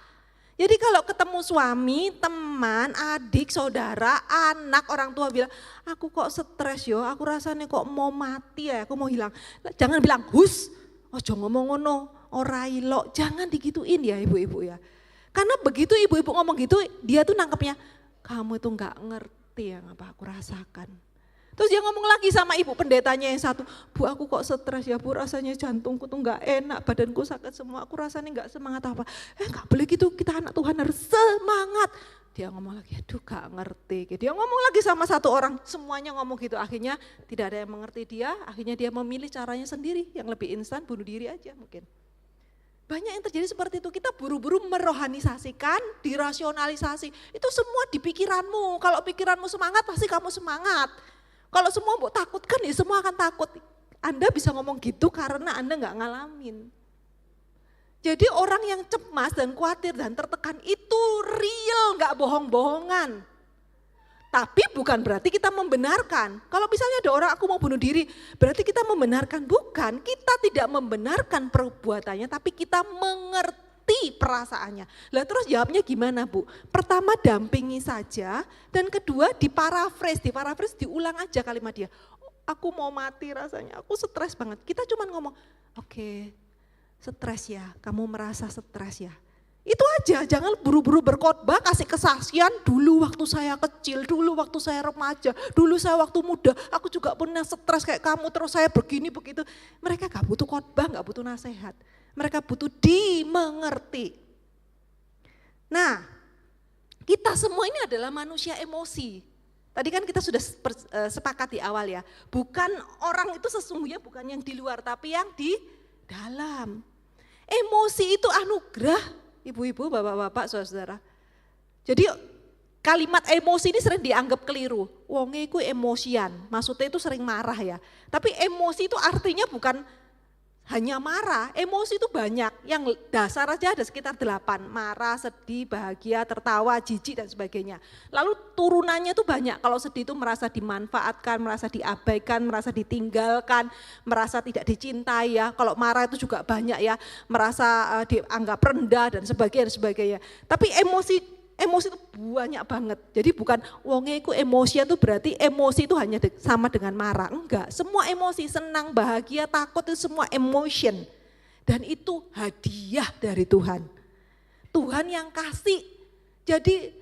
Jadi kalau ketemu suami, teman, adik, saudara, anak, orang tua bilang, aku kok stres yo, aku rasanya kok mau mati ya, aku mau hilang. Jangan bilang, hus, ojo ngomong ngono, ora ilok, jangan digituin ya ibu-ibu ya. Karena begitu ibu-ibu ngomong gitu, dia tuh nangkepnya, kamu itu gak ngerti yang apa aku rasakan. Terus dia ngomong lagi sama ibu pendetanya yang satu, Bu aku kok stres ya Bu, rasanya jantungku tuh gak enak, badanku sakit semua, aku rasanya gak semangat apa. Gak boleh gitu, kita anak Tuhan harus semangat. Dia ngomong lagi, aduh gak ngerti. Dia ngomong lagi sama satu orang, semuanya ngomong gitu. Akhirnya tidak ada yang mengerti dia, akhirnya dia memilih caranya sendiri, yang lebih instan bunuh diri aja mungkin. Banyak yang terjadi seperti itu, kita buru-buru merohanisasikan, dirasionalisasi. Itu semua di pikiranmu, kalau pikiranmu semangat pasti kamu semangat. Kalau semua mau takutkan ya semua akan takut. Anda bisa ngomong gitu karena Anda gak ngalamin. Jadi orang yang cemas dan khawatir dan tertekan itu real, gak bohong-bohongan. Tapi bukan berarti kita membenarkan. Kalau misalnya ada orang aku mau bunuh diri, berarti kita membenarkan. Bukan, kita tidak membenarkan perbuatannya, tapi kita mengerti perasaannya. Lah terus jawabnya gimana Bu? Pertama dampingi saja, dan kedua diparafres diulang aja kalimat dia. Aku mau mati rasanya, aku stres banget. Kita cuma ngomong, oke, stres ya, kamu merasa stres ya. Itu aja, jangan buru-buru berkhotbah, kasih kesaksian dulu waktu saya kecil, dulu waktu saya remaja, dulu saya waktu muda, aku juga pernah stres kayak kamu, terus saya begini begitu. Mereka gak butuh khotbah, gak butuh nasihat. Mereka butuh dimengerti. Nah, kita semua ini adalah manusia emosi. Tadi kan kita sudah sepakat di awal ya, bukan orang itu sesungguhnya bukan yang di luar, tapi yang di dalam. Emosi itu anugerah. Ibu-ibu, bapak-bapak, saudara-saudara. Jadi kalimat emosi ini sering dianggap keliru. Wonge iku emosian, maksudnya itu sering marah ya. Tapi emosi itu artinya bukan hanya marah, emosi itu banyak. Yang dasar aja ada sekitar 8, marah, sedih, bahagia, tertawa, jijik dan sebagainya. Lalu turunannya itu banyak, kalau sedih itu merasa dimanfaatkan, merasa diabaikan, merasa ditinggalkan, merasa tidak dicintai ya. Kalau marah itu juga banyak ya, merasa dianggap rendah dan sebagainya. Tapi emosi itu banyak banget. Jadi bukan wonge iku emosi itu berarti emosi itu hanya sama dengan marah. Enggak, semua emosi, senang, bahagia, takut itu semua emotion. Dan itu hadiah dari Tuhan. Tuhan yang kasih. Jadi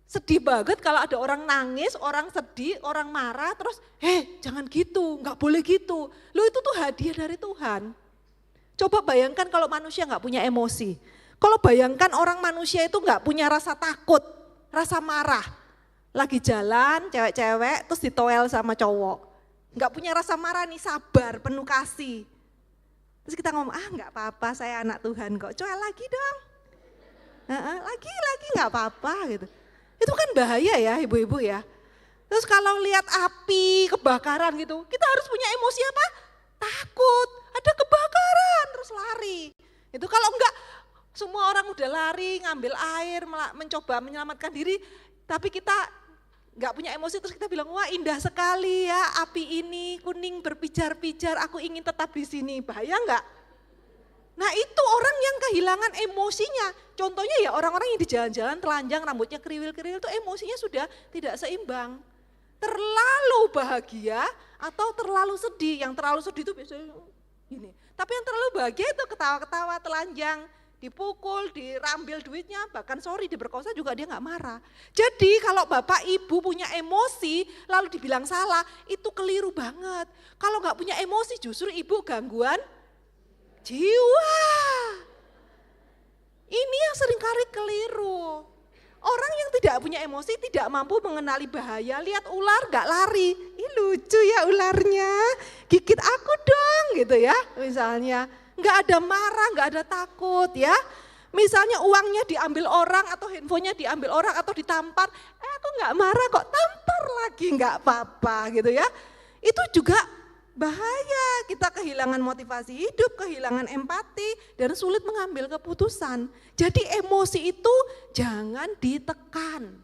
sedih banget kalau ada orang nangis, orang sedih, orang marah terus jangan gitu, enggak boleh gitu. Loh itu tuh hadiah dari Tuhan. Coba bayangkan kalau manusia enggak punya emosi. Kalau bayangkan orang manusia itu enggak punya rasa takut, rasa marah. Lagi jalan cewek-cewek terus ditoel sama cowok. Enggak punya rasa marah nih, sabar, penuh kasih. Terus kita ngomong, enggak apa-apa saya anak Tuhan kok, coel lagi dong. Lagi enggak apa-apa gitu. Itu kan bahaya ya ibu-ibu ya. Terus kalau lihat api, kebakaran gitu, kita harus punya emosi apa? Takut, ada kebakaran terus lari. Itu kalau enggak, semua orang udah lari, ngambil air, mencoba menyelamatkan diri, tapi kita enggak punya emosi terus kita bilang, wah indah sekali ya api ini, kuning berpijar-pijar, aku ingin tetap di sini. Bahaya enggak? Nah itu orang yang kehilangan emosinya. Contohnya ya orang-orang yang di jalan-jalan telanjang, rambutnya kriwil-kriwil itu emosinya sudah tidak seimbang. Terlalu bahagia atau terlalu sedih. Yang terlalu sedih itu biasanya gini. Tapi yang terlalu bahagia itu ketawa-ketawa, telanjang, dipukul, dirambil duitnya, bahkan diperkosa juga dia nggak marah. Jadi kalau bapak ibu punya emosi lalu dibilang salah, itu keliru banget. Kalau nggak punya emosi justru ibu gangguan jiwa. Ini yang seringkali keliru. Orang yang tidak punya emosi tidak mampu mengenali bahaya. Lihat ular gak lari. Ih lucu ya ularnya. Gigit aku dong gitu ya misalnya. Gak ada marah, gak ada takut ya. Misalnya uangnya diambil orang atau handphonenya diambil orang atau ditampar. Aku gak marah kok, tampar lagi gak apa-apa gitu ya. Itu juga bahaya, kita kehilangan motivasi hidup, kehilangan empati, dan sulit mengambil keputusan. Jadi emosi itu jangan ditekan.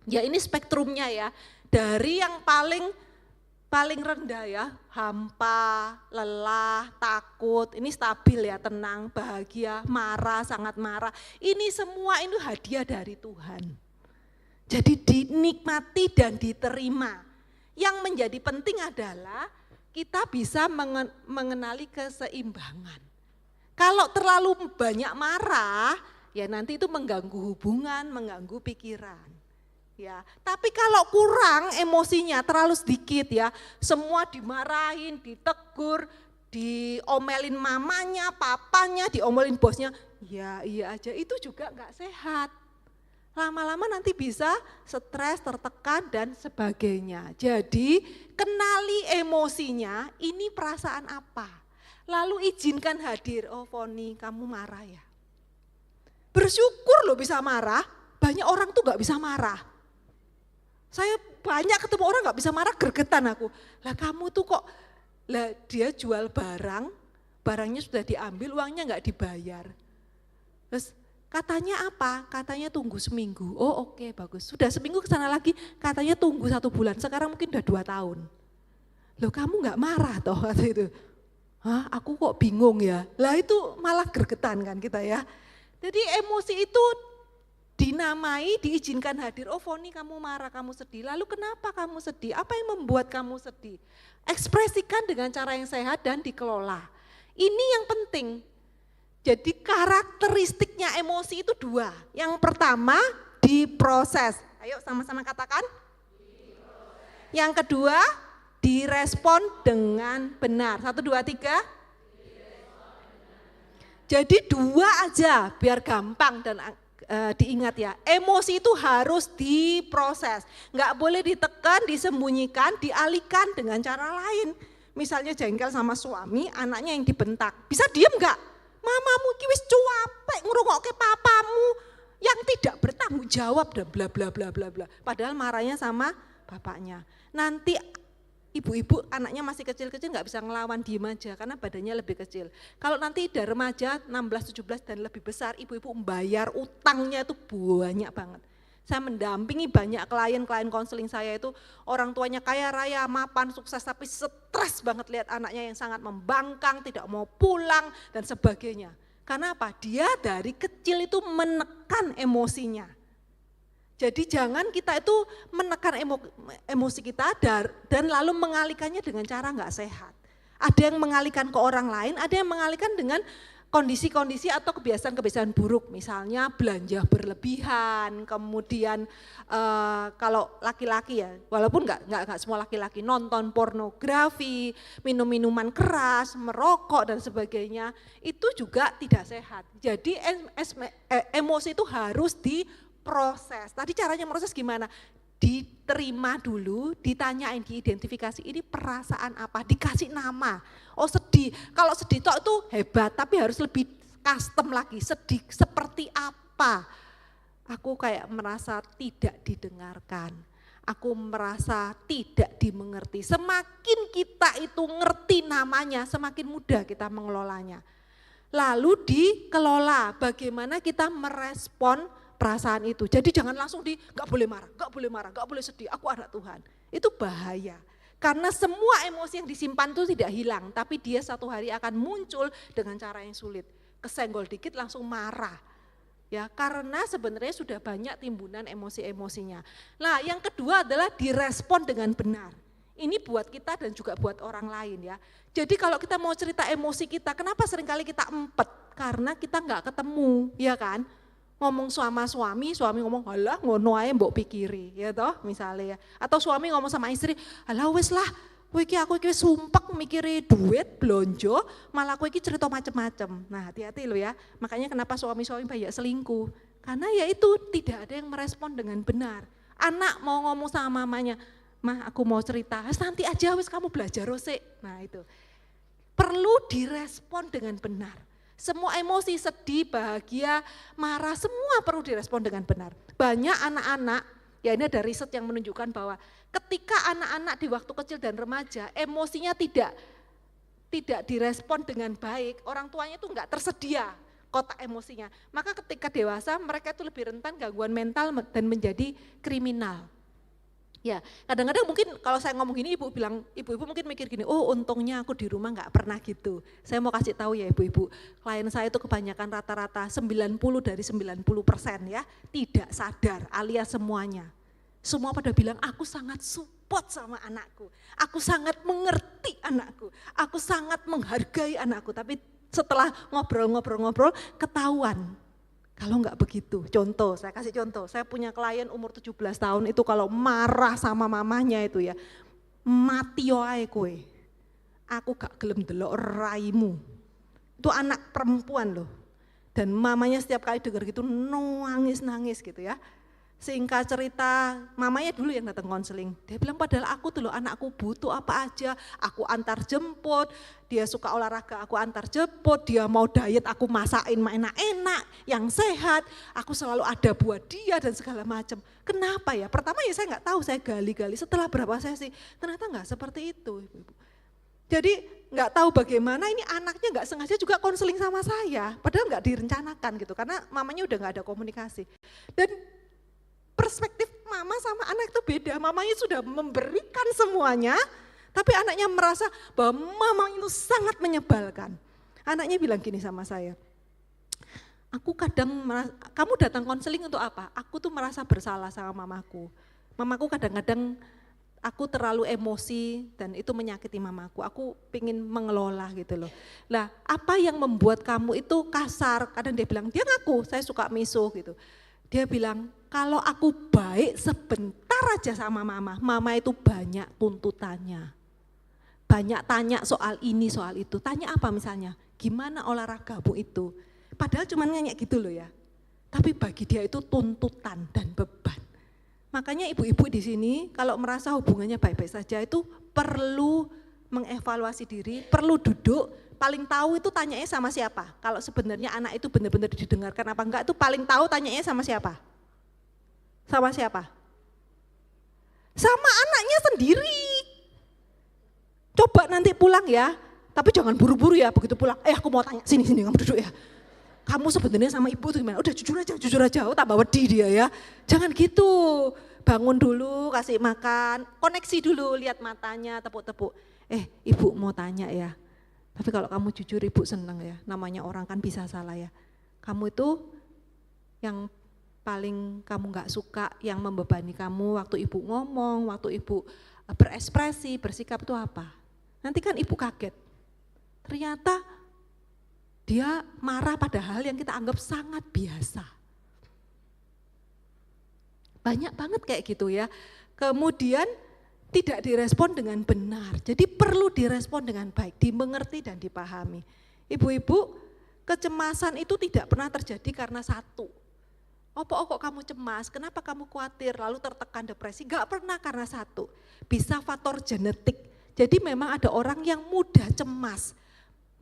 Ya ini spektrumnya ya, dari yang paling rendah ya, hampa, lelah, takut, ini stabil ya, tenang, bahagia, marah, sangat marah. Ini semua itu hadiah dari Tuhan. Jadi dinikmati dan diterima. Yang menjadi penting adalah kita bisa mengenali keseimbangan. Kalau terlalu banyak marah, ya nanti itu mengganggu hubungan, mengganggu pikiran. Ya, tapi kalau kurang emosinya terlalu sedikit ya, semua dimarahin, ditegur, diomelin mamanya, papanya, diomelin bosnya, ya iya aja, itu juga enggak sehat. Lama-lama nanti bisa stres, tertekan dan sebagainya. Jadi kenali emosinya, ini perasaan apa. Lalu izinkan hadir, oh Foni kamu marah ya. Bersyukur loh bisa marah, banyak orang tuh gak bisa marah. Saya banyak ketemu orang gak bisa marah, gregetan aku. Lah kamu tuh kok, lah dia jual barang, barangnya sudah diambil, uangnya gak dibayar. Terus katanya apa? Katanya tunggu seminggu. Oh oke, bagus. Sudah seminggu kesana lagi, katanya tunggu 1 bulan. Sekarang mungkin udah 2 tahun. Loh kamu gak marah toh kata itu. Hah aku kok bingung ya. Lah itu malah gregetan kan kita ya. Jadi emosi itu dinamai, diizinkan hadir. Oh Foni kamu marah, kamu sedih. Lalu kenapa kamu sedih? Apa yang membuat kamu sedih? Ekspresikan dengan cara yang sehat dan dikelola. Ini yang penting. Jadi karakteristiknya emosi itu 2. Yang pertama diproses. Ayo sama-sama katakan. Diproses. Yang kedua direspon dengan benar. 1, 2, 3. Jadi 2 aja biar gampang dan diingat ya, emosi itu harus diproses, nggak boleh ditekan, disembunyikan, dialihkan dengan cara lain. Misalnya jengkel sama suami, anaknya yang dibentak, bisa diem nggak? Mamamu ki wis cuapek ngrungokke papamu yang tidak bertanggung jawab dan bla bla bla bla bla. Padahal marahnya sama bapaknya. Nanti ibu-ibu anaknya masih kecil-kecil nggak bisa ngelawan, diem aja karena badannya lebih kecil. Kalau nanti udah remaja 16, 17 dan lebih besar, ibu-ibu membayar utangnya itu banyak banget. Saya mendampingi banyak klien konseling saya itu orang tuanya kaya raya, mapan, sukses tapi stres banget lihat anaknya yang sangat membangkang, tidak mau pulang dan sebagainya. Karena apa? Dia dari kecil itu menekan emosinya. Jadi jangan kita itu menekan emosi kita dan lalu mengalihkannya dengan cara nggak sehat. Ada yang mengalihkan ke orang lain, ada yang mengalihkan dengan kondisi-kondisi atau kebiasaan-kebiasaan buruk. Misalnya belanja berlebihan, kemudian kalau laki-laki ya, walaupun nggak semua laki-laki, nonton pornografi, minum minuman keras, merokok dan sebagainya, itu juga tidak sehat. Jadi emosi itu harus diproses. Tadi caranya proses gimana? Diterima dulu, ditanyain, diidentifikasi ini perasaan apa, dikasih nama. Oh sedih, kalau sedih tok itu hebat tapi harus lebih custom lagi, sedih seperti apa. Aku kayak merasa tidak didengarkan, aku merasa tidak dimengerti. Semakin kita itu ngerti namanya, semakin mudah kita mengelolanya. Lalu dikelola bagaimana kita merespon perasaan itu. Jadi jangan langsung gak boleh marah, gak boleh marah, gak boleh sedih, aku anak Tuhan. Itu bahaya. Karena semua emosi yang disimpan itu tidak hilang, tapi dia satu hari akan muncul dengan cara yang sulit. Kesenggol dikit langsung marah. Ya, karena sebenarnya sudah banyak timbunan emosi-emosinya. Nah, yang kedua adalah direspon dengan benar. Ini buat kita dan juga buat orang lain ya. Jadi kalau kita mau cerita emosi kita, kenapa seringkali kita empet? Karena kita nggak ketemu, ya kan? Ngomong sama suami ngomong, halah ngono ae mbok pikiri, ya toh misalnya ya. Atau suami ngomong sama istri, halah wis lah, aku iki sumpek mikiri duit, blonjo, malah aku iki cerita macem-macem. Nah hati-hati lo ya, makanya kenapa suami-suami banyak selingkuh. Karena ya itu tidak ada yang merespon dengan benar. Anak mau ngomong sama mamanya, mah aku mau cerita, nanti aja wis kamu belajar Rose. Nah itu, perlu direspon dengan benar. Semua emosi, sedih, bahagia, marah, semua perlu direspon dengan benar. Banyak anak-anak, ya ini ada riset yang menunjukkan bahwa ketika anak-anak di waktu kecil dan remaja, emosinya tidak direspon dengan baik, orang tuanya itu enggak tersedia kotak emosinya. Maka ketika dewasa mereka itu lebih rentan gangguan mental dan menjadi kriminal. Ya, kadang-kadang mungkin kalau saya ngomong gini ibu-ibu mungkin mikir gini, oh untungnya aku di rumah nggak pernah gitu. Saya mau kasih tahu ya ibu-ibu, klien saya itu kebanyakan rata-rata 90 dari 90% ya, tidak sadar alias semuanya. Semua pada bilang aku sangat support sama anakku, aku sangat mengerti anakku, aku sangat menghargai anakku. Tapi setelah ngobrol-ngobrol ketahuan Kalau enggak begitu, contoh, saya kasih contoh, saya punya klien umur 17 tahun itu kalau marah sama mamanya itu ya, mati wae kowe. Aku gak gelem delok raimu. Itu anak perempuan loh. Dan mamanya setiap kali dengar gitu nangis gitu ya. Singkat cerita, mamanya dulu yang datang konseling. Dia bilang padahal aku tuh loh anakku butuh apa aja, aku antar jemput, dia suka olahraga aku antar jemput, dia mau diet aku masakin enak-enak, yang sehat, aku selalu ada buat dia dan segala macam. Kenapa ya? Pertama ya saya nggak tahu, saya gali-gali setelah berapa sesi, ternyata nggak seperti itu ibu-ibu. Jadi nggak tahu bagaimana ini anaknya nggak sengaja juga konseling sama saya, padahal nggak direncanakan gitu, karena mamanya udah nggak ada komunikasi. Dan perspektif mama sama anak itu beda, mamanya sudah memberikan semuanya, tapi anaknya merasa bahwa mama itu sangat menyebalkan. Anaknya bilang gini sama saya, aku kadang merasa, kamu datang konseling untuk apa? Aku tuh merasa bersalah sama mamaku. Mamaku kadang-kadang aku terlalu emosi dan itu menyakiti mamaku, aku pingin mengelola gitu loh. Lah apa yang membuat kamu itu kasar? Kadang dia bilang, dia ngaku saya suka misuh gitu. Dia bilang, kalau aku baik sebentar aja sama mama itu banyak tuntutannya. Banyak tanya soal ini, soal itu. Tanya apa misalnya, gimana olahragamu itu. Padahal cuma nanya gitu loh ya. Tapi bagi dia itu tuntutan dan beban. Makanya ibu-ibu di sini kalau merasa hubungannya baik-baik saja itu perlu mengevaluasi diri, perlu duduk. Paling tahu itu tanyanya sama siapa? Kalau sebenarnya anak itu benar-benar didengarkan apa enggak, itu paling tahu tanyanya sama siapa? Sama siapa? Sama anaknya sendiri. Coba nanti pulang ya, tapi jangan buru-buru ya begitu pulang. Aku mau tanya, sini kamu duduk ya. Kamu sebenarnya sama ibu itu gimana? Udah jujur aja, tambah wedi dia ya. Jangan gitu, bangun dulu, kasih makan, koneksi dulu, lihat matanya, tepuk-tepuk. Ibu mau tanya ya. Tapi kalau kamu jujur ibu senang ya, namanya orang kan bisa salah ya. Kamu itu yang paling kamu gak suka, yang membebani kamu waktu ibu ngomong, waktu ibu berekspresi, bersikap itu apa? Nanti kan ibu kaget, ternyata dia marah pada hal yang kita anggap sangat biasa. Banyak banget kayak gitu ya. Kemudian tidak direspon dengan benar, jadi perlu direspon dengan baik, dimengerti dan dipahami. Ibu-ibu, kecemasan itu tidak pernah terjadi karena satu. Kok kamu cemas, kenapa kamu khawatir, lalu tertekan depresi, gak pernah karena satu. Bisa faktor genetik, jadi memang ada orang yang mudah cemas,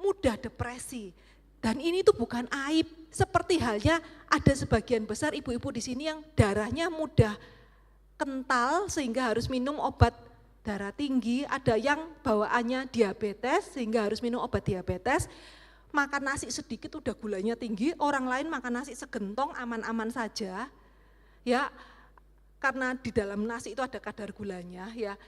mudah depresi. Dan ini tuh bukan aib, seperti halnya ada sebagian besar ibu-ibu di sini yang darahnya mudah kental sehingga harus minum obat darah tinggi, ada yang bawaannya diabetes sehingga harus minum obat diabetes, makan nasi sedikit udah gulanya tinggi, orang lain makan nasi segentong aman-aman saja, ya karena di dalam nasi itu ada kadar gulanya ya.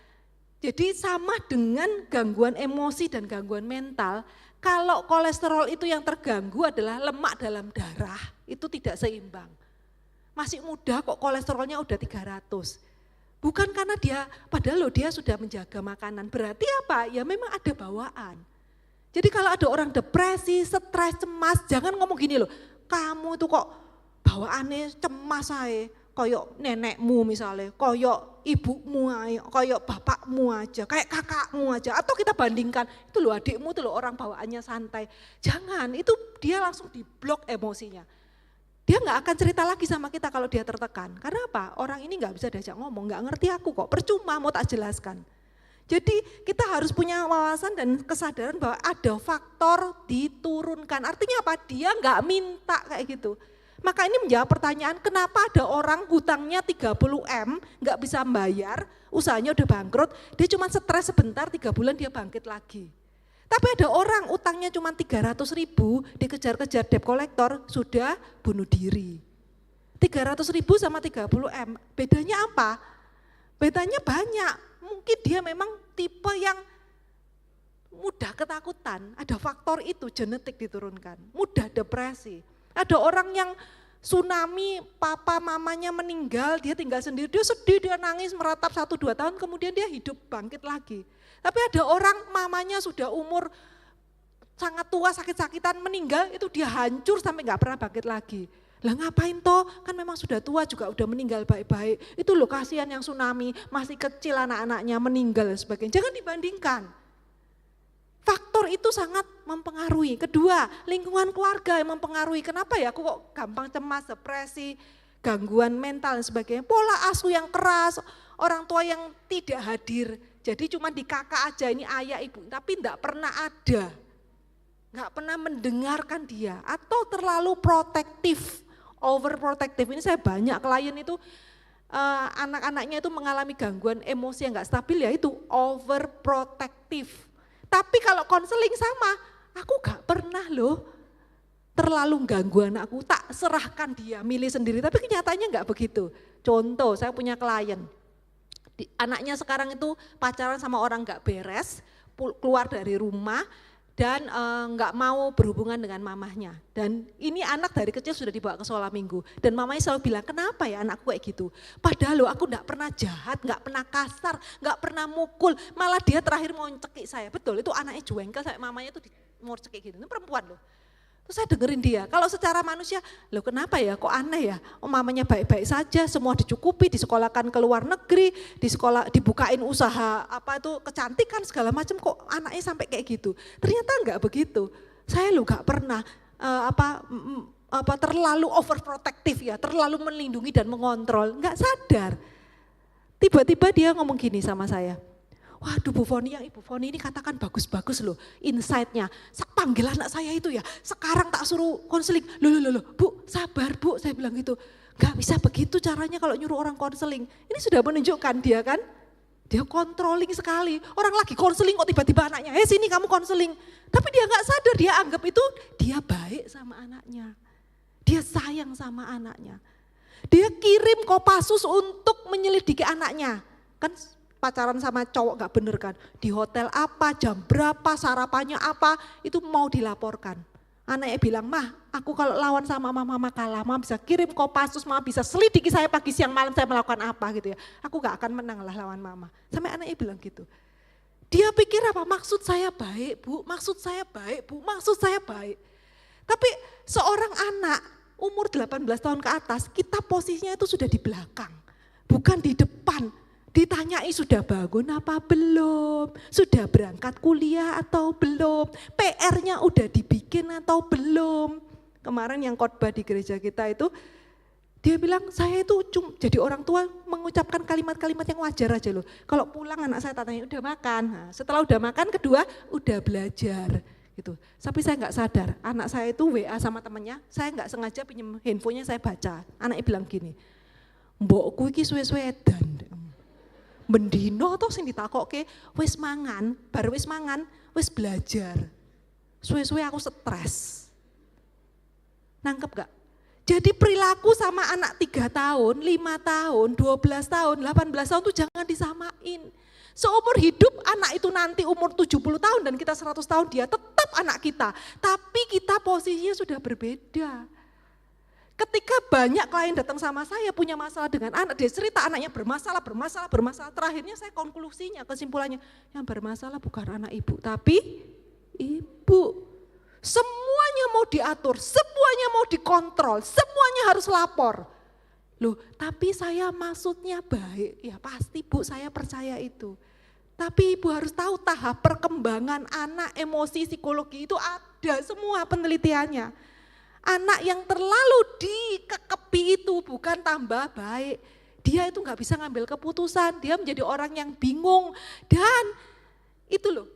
Jadi sama dengan gangguan emosi dan gangguan mental, kalau kolesterol itu yang terganggu adalah lemak dalam darah, itu tidak seimbang. Masih muda kok kolesterolnya udah 300. Bukan karena dia, padahal dia sudah menjaga makanan. Berarti apa? Ya memang ada bawaan. Jadi kalau ada orang depresi, stres, cemas, jangan ngomong gini loh, kamu itu kok bawaannya cemas aja, koyok nenekmu misalnya, koyok ibumu aja, koyok bapakmu aja, kayak kakakmu aja. Atau kita bandingkan, itu loh adikmu itu loh orang bawaannya santai. Jangan, itu dia langsung diblok emosinya. Dia nggak akan cerita lagi sama kita kalau dia tertekan. Karena apa? Orang ini nggak bisa diajak ngomong, nggak ngerti aku kok, percuma mau tak jelaskan. Jadi kita harus punya wawasan dan kesadaran bahwa ada faktor diturunkan. Artinya apa? Dia nggak minta kayak gitu. Maka ini menjawab pertanyaan, kenapa ada orang hutangnya 30M nggak bisa bayar, usahanya udah bangkrut, dia cuma stres sebentar 3 bulan dia bangkit lagi. Tapi ada orang utangnya cuma 300.000, dikejar-kejar debt collector, sudah bunuh diri. 300.000 sama 30M, bedanya apa? Bedanya banyak, mungkin dia memang tipe yang mudah ketakutan, ada faktor itu genetik diturunkan, mudah depresi. Ada orang yang tsunami, papa mamanya meninggal, dia tinggal sendiri, dia sedih, dia nangis, meratap 1-2 tahun, kemudian dia hidup bangkit lagi. Tapi ada orang mamanya sudah umur sangat tua, sakit-sakitan, meninggal, itu dia hancur sampai gak pernah bangkit lagi. Lah ngapain toh, kan memang sudah tua juga udah meninggal baik-baik. Itu loh kasihan yang tsunami, masih kecil anak-anaknya meninggal dan sebagainya. Jangan dibandingkan. Faktor itu sangat mempengaruhi. Kedua, lingkungan keluarga yang mempengaruhi. Kenapa ya aku kok gampang cemas, depresi, gangguan mental dan sebagainya. Pola asuh yang keras, orang tua yang tidak hadir. Jadi cuma di kakak aja, ini ayah ibu, tapi enggak pernah ada. Enggak pernah mendengarkan dia. Atau terlalu protektif, overprotective. Ini saya banyak klien itu, anak-anaknya itu mengalami gangguan emosi yang enggak stabil, ya itu overprotective. Tapi kalau konseling sama, aku gak pernah loh terlalu ganggu anakku, tak serahkan dia milih sendiri, tapi kenyataannya gak begitu. Contoh, saya punya klien, anaknya sekarang itu pacaran sama orang gak beres, keluar dari rumah dan gak mau berhubungan dengan mamahnya. Dan ini anak dari kecil sudah dibawa ke sekolah minggu. Dan mamanya selalu bilang, kenapa ya anakku kayak gitu? Padahal loh aku gak pernah jahat, gak pernah kasar, gak pernah mukul. Malah dia terakhir mau cekik saya. Betul, itu anaknya jengkel sampai mamanya tuh mau cekik gitu. Itu perempuan loh. Terus saya dengerin dia, kalau secara manusia, loh kenapa ya kok aneh ya, oh mamanya baik-baik saja, semua dicukupi, disekolahkan ke luar negeri, dibukain usaha apa itu kecantikan segala macam, kok anaknya sampai kayak gitu. Ternyata enggak begitu, saya loh gak pernah terlalu overprotective ya, terlalu melindungi dan mengontrol, enggak sadar. Tiba-tiba dia ngomong gini sama saya, waduh Bu Foni, yang Ibu Foni ini katakan bagus-bagus loh insight-nya. Panggil anak saya itu ya, sekarang tak suruh konseling. Loh, Bu sabar Bu, saya bilang gitu. Gak bisa begitu caranya kalau nyuruh orang konseling. Ini sudah menunjukkan dia kan, dia controlling sekali. Orang lagi konseling kok tiba-tiba anaknya, sini kamu konseling. Tapi dia gak sadar, dia anggap itu dia baik sama anaknya. Dia sayang sama anaknya. Dia kirim Kopassus untuk menyelidiki anaknya. Kan pacaran sama cowok gak bener kan, di hotel apa, jam berapa, sarapannya apa, itu mau dilaporkan. Anaknya bilang, mah aku kalau lawan sama mama kalah, mama bisa kirim Kopassus, mama bisa selidiki saya pagi siang malam saya melakukan apa gitu ya. Aku gak akan menang lah lawan mama. Sampai anaknya bilang gitu. Dia pikir apa, maksud saya baik Bu, maksud saya baik Bu, maksud saya baik. Tapi seorang anak umur 18 tahun ke atas, kita posisinya itu sudah di belakang, bukan di depan. Ditanyai sudah bangun apa belum, sudah berangkat kuliah atau belum, PR-nya udah dibikin atau belum. Kemarin yang khotbah di gereja kita itu, dia bilang saya itu jadi orang tua mengucapkan kalimat-kalimat yang wajar aja loh. Kalau pulang anak saya tanya udah makan, nah, setelah udah makan kedua udah belajar gitu. Tapi saya nggak sadar, anak saya itu WA sama temennya, saya nggak sengaja pinjem handphonenya saya baca. Anaknya bilang gini, mbokku iki suwe-suwe edan. Mendino toh sing ditakokke wis mangan, baru wis mangan, wis belajar. Suwe-suwe aku stres. Nangkep gak? Jadi perilaku sama anak 3 tahun, 5 tahun, 12 tahun, 18 tahun tuh jangan disamain. Seumur hidup anak itu nanti umur 70 tahun dan kita 100 tahun dia tetap anak kita. Tapi kita posisinya sudah berbeda. Ketika banyak klien datang sama saya punya masalah dengan anak, dia cerita anaknya bermasalah. Terakhirnya saya konklusinya, kesimpulannya, yang bermasalah bukan anak ibu, tapi ibu. Semuanya mau diatur, semuanya mau dikontrol, semuanya harus lapor. Loh, tapi saya maksudnya baik, ya pasti Bu saya percaya itu. Tapi ibu harus tahu tahap perkembangan anak, emosi, psikologi itu ada semua penelitiannya. Anak yang terlalu dikekepi itu bukan tambah baik. Dia itu gak bisa ngambil keputusan, dia menjadi orang yang bingung. Dan itu loh,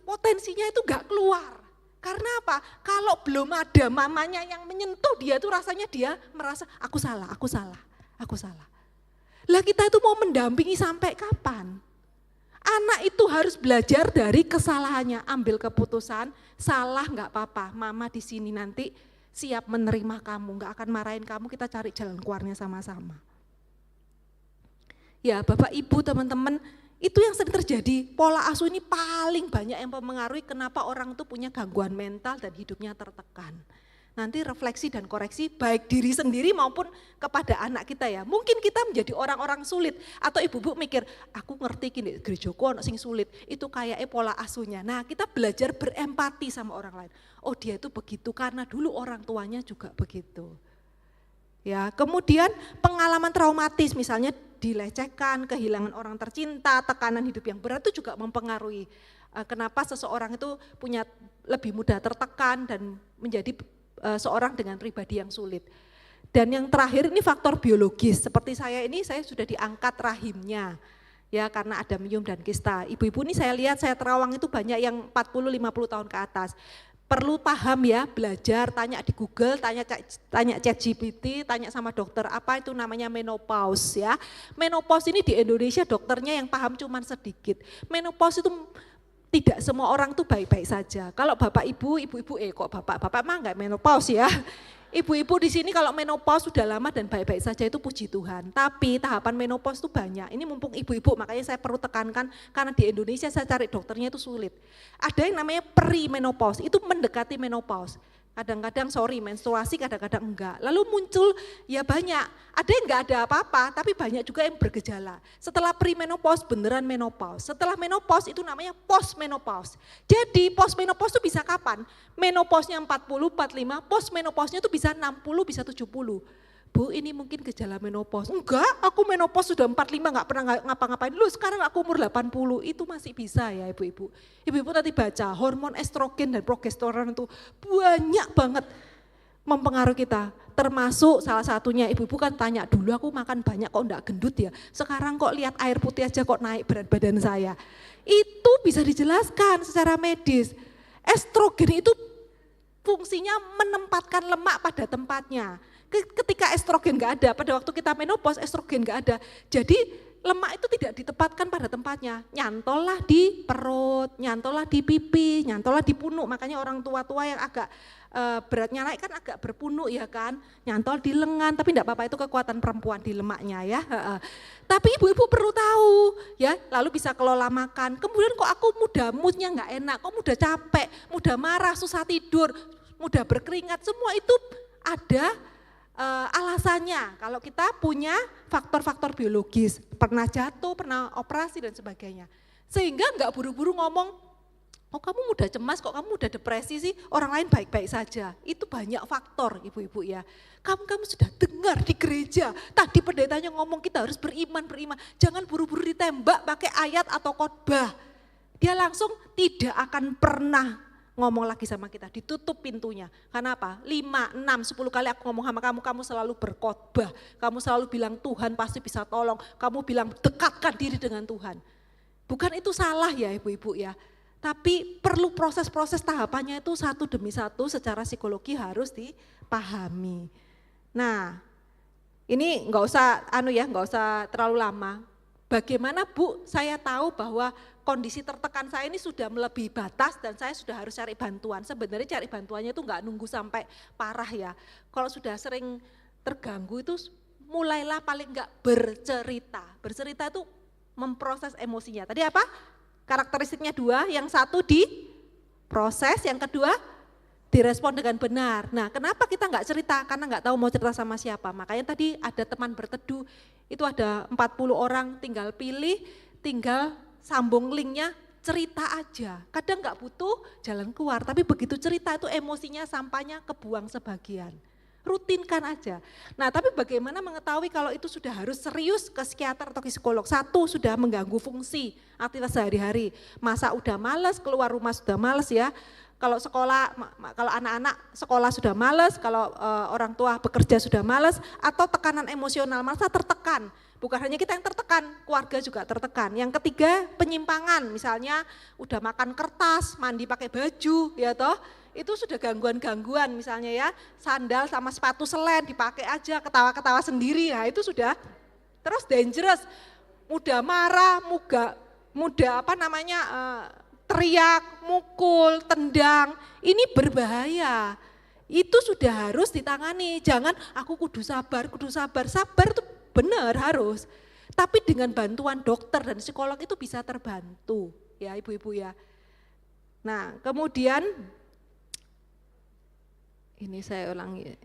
potensinya itu gak keluar. Karena apa? Kalau belum ada mamanya yang menyentuh dia itu rasanya dia merasa aku salah. Lah kita itu mau mendampingi sampai kapan? Anak itu harus belajar dari kesalahannya, ambil keputusan, salah gak apa-apa, mama di sini nanti siap menerima kamu, gak akan marahin kamu, kita cari jalan keluarnya sama-sama. Ya Bapak Ibu teman-teman, itu yang sering terjadi, pola asuh ini paling banyak yang mempengaruhi kenapa orang itu punya gangguan mental dan hidupnya tertekan. Nanti refleksi dan koreksi baik diri sendiri maupun kepada anak kita ya. Mungkin kita menjadi orang-orang sulit atau ibu-ibu mikir, aku ngerti gini gerejaku ono sing sulit, itu kayaknya pola asuhnya. Nah kita belajar berempati sama orang lain. Oh dia itu begitu karena dulu orang tuanya juga begitu. Ya, kemudian pengalaman traumatis misalnya dilecehkan, kehilangan orang tercinta, tekanan hidup yang berat itu juga mempengaruhi kenapa seseorang itu punya lebih mudah tertekan dan menjadi seorang dengan pribadi yang sulit. Dan yang terakhir ini faktor biologis, seperti saya ini saya sudah diangkat rahimnya. Ya karena ada miom dan kista. Ibu-ibu ini saya lihat saya terawang itu banyak yang 40-50 tahun ke atas. Perlu paham ya, belajar, tanya di Google, tanya ChatGPT, tanya sama dokter apa itu namanya menopause ya. Menopause ini di Indonesia dokternya yang paham cuman sedikit. Menopause itu tidak semua orang tuh baik-baik saja. Kalau bapak ibu kok bapak mah enggak menopause ya. Ibu-ibu di sini kalau menopause sudah lama dan baik-baik saja itu puji Tuhan. Tapi tahapan menopause itu banyak. Ini mumpung ibu-ibu makanya saya perlu tekankan karena di Indonesia saya cari dokternya itu sulit. Ada yang namanya perimenopause, itu mendekati menopause. Kadang-kadang menstruasi, kadang-kadang enggak. Lalu muncul ya banyak, ada yang enggak ada apa-apa tapi banyak juga yang bergejala. Setelah perimenopause beneran menopause, setelah menopause itu namanya postmenopause. Jadi postmenopause itu bisa kapan? Menopause-nya 40, 45, postmenopause-nya itu bisa 60, bisa 70. Bu ini mungkin gejala menopause. Enggak, aku menopause sudah 45 enggak pernah ngapa-ngapain. Lu sekarang aku umur 80, itu masih bisa ya ibu-ibu. Ibu-ibu nanti baca hormon estrogen dan progesteron itu banyak banget mempengaruhi kita. Termasuk salah satunya ibu-ibu kan tanya dulu aku makan banyak kok enggak gendut ya. Sekarang kok lihat air putih aja kok naik berat badan saya. Itu bisa dijelaskan secara medis. Estrogen itu fungsinya menempatkan lemak pada tempatnya. Ketika estrogen enggak ada, pada waktu kita menopause estrogen enggak ada. Jadi lemak itu tidak ditempatkan pada tempatnya. Nyantollah di perut, nyantollah di pipi, nyantollah di punuk. Makanya orang tua-tua yang agak beratnya naik kan agak berpunuk ya kan. Nyantol di lengan, tapi enggak apa-apa itu kekuatan perempuan di lemaknya ya. Tapi ibu-ibu perlu tahu ya, lalu bisa kelola makan. Kemudian kok aku mudah moodnya enggak enak, kok mudah capek, mudah marah, susah tidur, mudah berkeringat. Semua itu ada alasannya kalau kita punya faktor-faktor biologis, pernah jatuh, pernah operasi dan sebagainya. Sehingga enggak buru-buru ngomong, oh kamu mudah cemas, kok kamu mudah depresi sih, orang lain baik-baik saja. Itu banyak faktor ibu-ibu ya. Kamu sudah dengar di gereja, tadi pendetanya ngomong kita harus beriman, jangan buru-buru ditembak pakai ayat atau khotbah. Dia langsung tidak akan pernah ngomong lagi sama kita, ditutup pintunya. Karena apa? 5, 6, 10 kali aku ngomong sama kamu, kamu selalu berkhotbah, kamu selalu bilang Tuhan pasti bisa tolong, kamu bilang dekatkan diri dengan Tuhan. Bukan itu salah ya ibu-ibu ya, tapi perlu proses-proses tahapannya itu satu demi satu secara psikologi harus dipahami. Nah ini nggak usah terlalu lama. Bagaimana Bu saya tahu bahwa kondisi tertekan saya ini sudah melebihi batas dan saya sudah harus cari bantuan. Sebenarnya cari bantuannya itu enggak nunggu sampai parah ya. Kalau sudah sering terganggu itu mulailah paling enggak bercerita. Bercerita itu memproses emosinya. Tadi apa? Karakteristiknya 2, yang satu diproses, yang kedua direspon dengan benar. Nah kenapa kita enggak cerita? Karena enggak tahu mau cerita sama siapa. Makanya tadi ada teman berteduh, itu ada 40 orang, tinggal pilih, tinggal sambung linknya, cerita aja. Kadang nggak butuh jalan keluar, tapi begitu cerita itu emosinya sampahnya kebuang sebagian. Rutinkan aja. Nah tapi bagaimana mengetahui kalau itu sudah harus serius ke psikiater atau psikolog? Satu, sudah mengganggu fungsi aktivitas sehari-hari. Masa udah males, keluar rumah sudah males ya. Kalau anak-anak sekolah sudah males, kalau orang tua bekerja sudah males, atau tekanan emosional, masa tertekan. Bukan hanya kita yang tertekan, keluarga juga tertekan. Yang ketiga penyimpangan, misalnya udah makan kertas, mandi pakai baju, ya toh, itu sudah gangguan-gangguan misalnya ya, sandal sama sepatu selen dipakai aja, ketawa-ketawa sendiri, ya itu sudah. Terus dangerous, mudah marah, teriak, mukul, tendang, ini berbahaya. Itu sudah harus ditangani, jangan aku kudu sabar itu benar harus. Tapi dengan bantuan dokter dan psikolog itu bisa terbantu ya ibu-ibu ya. Nah kemudian, ini saya ulangi,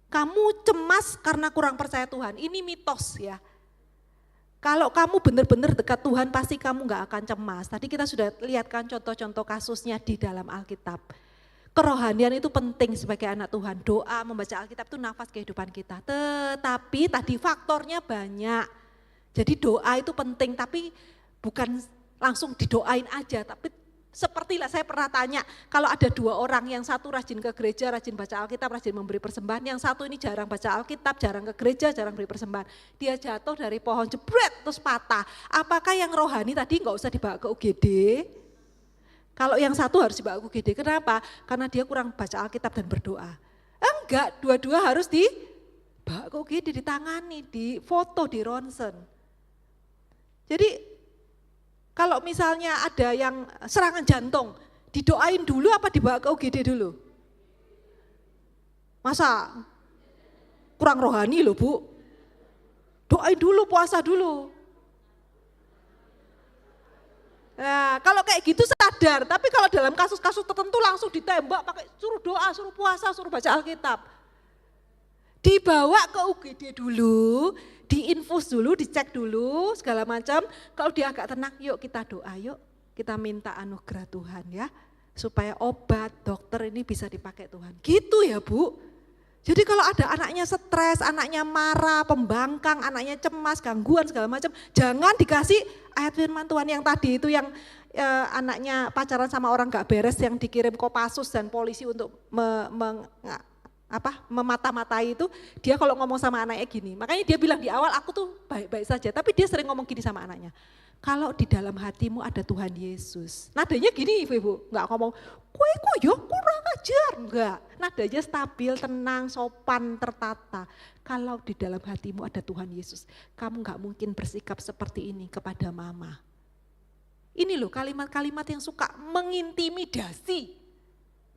kamu cemas karena kurang percaya Tuhan, ini mitos ya. Kalau kamu benar-benar dekat Tuhan pasti kamu gak akan cemas. Tadi kita sudah lihat kan contoh-contoh kasusnya di dalam Alkitab. Kerohanian itu penting sebagai anak Tuhan. Doa, membaca Alkitab itu nafas kehidupan kita. Tetapi tadi faktornya banyak. Jadi doa itu penting, tapi bukan langsung didoain aja. Tapi sepertilah saya pernah tanya, kalau ada 2 orang, yang satu rajin ke gereja, rajin baca Alkitab, rajin memberi persembahan. Yang satu ini jarang baca Alkitab, jarang ke gereja, jarang beri persembahan. Dia jatuh dari pohon, jebret, terus patah. Apakah yang rohani tadi nggak usah dibawa ke UGD? Kalau yang satu harus dibawa ke UGD, kenapa? Karena dia kurang baca Alkitab dan berdoa. Enggak, dua-dua harus dibawa ke UGD, ditangani, difoto, di ronsen. Jadi kalau misalnya ada yang serangan jantung, didoain dulu apa dibawa ke UGD dulu? Masa kurang rohani loh Bu? Doain dulu, puasa dulu. Nah, kalau kayak gitu sadar, tapi kalau dalam kasus-kasus tertentu langsung ditembak, pakai suruh doa, suruh puasa, suruh baca Alkitab. Dibawa ke UGD dulu, diinfus dulu, dicek dulu, segala macam. Kalau dia agak tenang, yuk kita doa, yuk kita minta anugerah Tuhan ya. Supaya obat, dokter ini bisa dipakai Tuhan. Gitu ya Bu. Jadi kalau ada anaknya stres, anaknya marah, pembangkang, anaknya cemas, gangguan segala macam, jangan dikasih ayat firman Tuhan yang tadi itu yang anaknya pacaran sama orang gak beres yang dikirim Kopassus dan polisi untuk memata-matai itu. Dia kalau ngomong sama anaknya gini, makanya dia bilang di awal aku tuh baik-baik saja, tapi dia sering ngomong gini sama anaknya. Kalau di dalam hatimu ada Tuhan Yesus. Nadanya gini Ibu, enggak ngomong, kowe yo kurang ajar, enggak. Nadanya stabil, tenang, sopan, tertata. Kalau di dalam hatimu ada Tuhan Yesus, kamu enggak mungkin bersikap seperti ini kepada mama. Ini loh kalimat-kalimat yang suka mengintimidasi,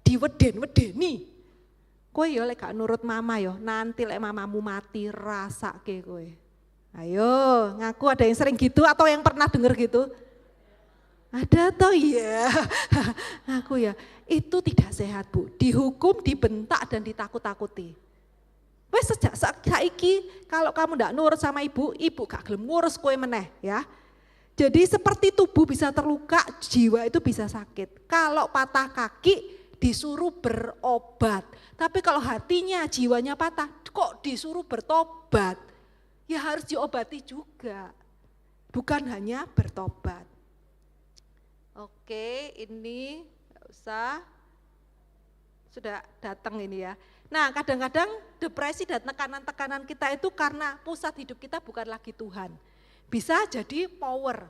diweden-wedeni. Kowe yo lek gak nurut mama yo, nanti lek mamamu mati rasake kowe. Ayo, ngaku ada yang sering gitu atau yang pernah dengar gitu? Ada toh ya, ngaku ya. Itu tidak sehat Bu, dihukum, dibentak dan ditakut-takuti. Wes sejak saiki kalau kamu ndak nurut sama ibu gak gelem ngurus kowe meneh ya. Jadi seperti tubuh bisa terluka, jiwa itu bisa sakit. Kalau patah kaki disuruh berobat, tapi kalau hatinya, jiwanya patah, kok disuruh bertobat? Ya harus diobati juga, bukan hanya bertobat. Oke, ini nggak usah, sudah datang ini ya. Nah kadang-kadang depresi dan tekanan-tekanan kita itu karena pusat hidup kita bukan lagi Tuhan. Bisa jadi power,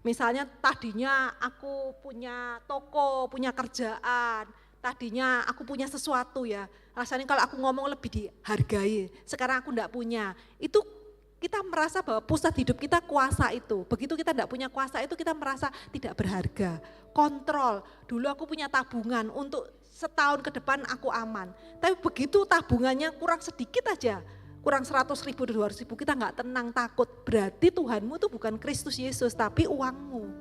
misalnya tadinya aku punya toko, punya kerjaan, tadinya aku punya sesuatu ya, rasanya kalau aku ngomong lebih dihargai, sekarang aku enggak punya, itu kita merasa bahwa pusat hidup kita kuasa itu. Begitu kita enggak punya kuasa itu kita merasa tidak berharga. Kontrol, dulu aku punya tabungan untuk setahun ke depan aku aman. Tapi begitu tabungannya kurang sedikit aja, kurang 100.000, 200.000 kita enggak tenang, takut. Berarti Tuhanmu itu bukan Kristus Yesus tapi uangmu,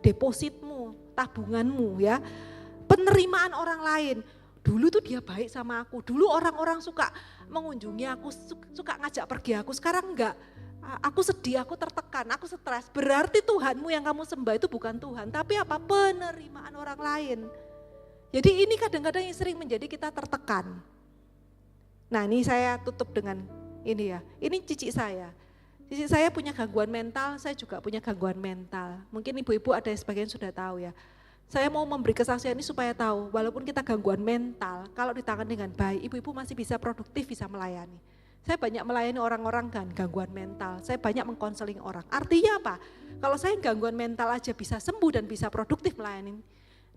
depositmu, tabunganmu ya. Penerimaan orang lain. Dulu tuh dia baik sama aku, dulu orang-orang suka mengunjungi aku, suka ngajak pergi aku, sekarang enggak. Aku sedih, aku tertekan, aku stres. Berarti Tuhanmu yang kamu sembah itu bukan Tuhan, tapi apa? Penerimaan orang lain. Jadi ini kadang-kadang yang sering menjadi kita tertekan. Nah ini saya tutup dengan ini ya, ini cici saya. Cici saya punya gangguan mental, saya juga punya gangguan mental. Mungkin ibu-ibu ada yang sebagian sudah tahu ya. Saya mau memberi kesaksian ini supaya tahu, walaupun kita gangguan mental, kalau ditangani dengan baik, ibu-ibu masih bisa produktif, bisa melayani. Saya banyak melayani orang-orang kan gangguan mental, saya banyak mengkonseling orang. Artinya apa? Kalau saya gangguan mental aja bisa sembuh dan bisa produktif melayani.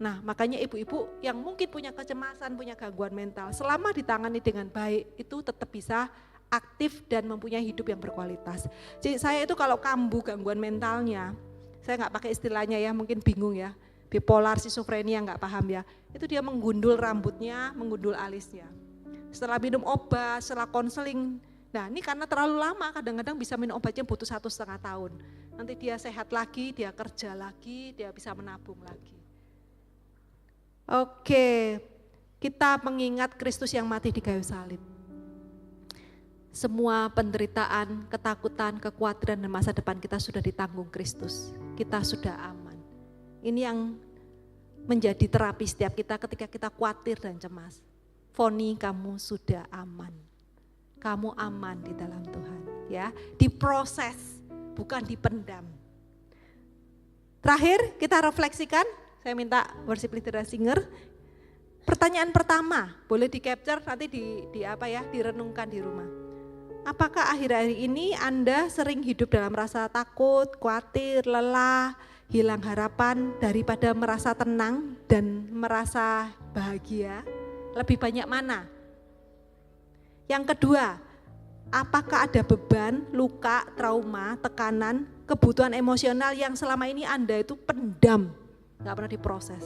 Nah makanya ibu-ibu yang mungkin punya kecemasan, punya gangguan mental, selama ditangani dengan baik, itu tetap bisa aktif dan mempunyai hidup yang berkualitas. Jadi saya itu kalau kambuh gangguan mentalnya, saya nggak pakai istilahnya ya, mungkin bingung ya. Bipolar, schizofrenia nggak paham ya, itu dia menggundul rambutnya, menggundul alisnya. Setelah minum obat, setelah konseling, nah ini karena terlalu lama kadang-kadang bisa minum obatnya butuh 1,5 tahun. Nanti dia sehat lagi, dia kerja lagi, dia bisa menabung lagi. Oke, kita mengingat Kristus yang mati di kayu salib. Semua penderitaan, ketakutan, kekhawatiran dan masa depan kita sudah ditanggung Kristus. Kita sudah aman. Ini yang menjadi terapi setiap kita ketika kita khawatir dan cemas. Foni, kamu sudah aman. Kamu aman di dalam Tuhan, ya. Diproses, bukan dipendam. Terakhir kita refleksikan, saya minta worship leader dan singer. Pertanyaan pertama, boleh di capture nanti direnungkan di rumah. Apakah akhir-akhir ini Anda sering hidup dalam rasa takut, khawatir, lelah, hilang harapan daripada merasa tenang dan merasa bahagia? Lebih banyak mana? Yang kedua, apakah ada beban, luka, trauma, tekanan, kebutuhan emosional yang selama ini Anda itu pendam, gak pernah diproses?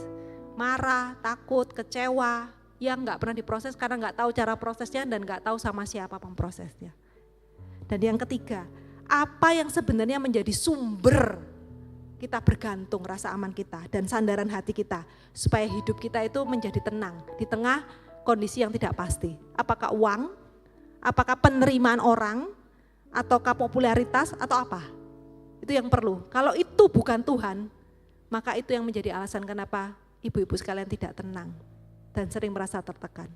Marah, takut, kecewa, yang gak pernah diproses karena gak tahu cara prosesnya dan gak tahu sama siapa pemprosesnya. Dan yang ketiga, apa yang sebenarnya menjadi sumber kita bergantung rasa aman kita dan sandaran hati kita supaya hidup kita itu menjadi tenang di tengah kondisi yang tidak pasti. Apakah uang, apakah penerimaan orang, ataukah popularitas atau apa? Itu yang perlu. Kalau itu bukan Tuhan, maka itu yang menjadi alasan kenapa ibu-ibu sekalian tidak tenang dan sering merasa tertekan.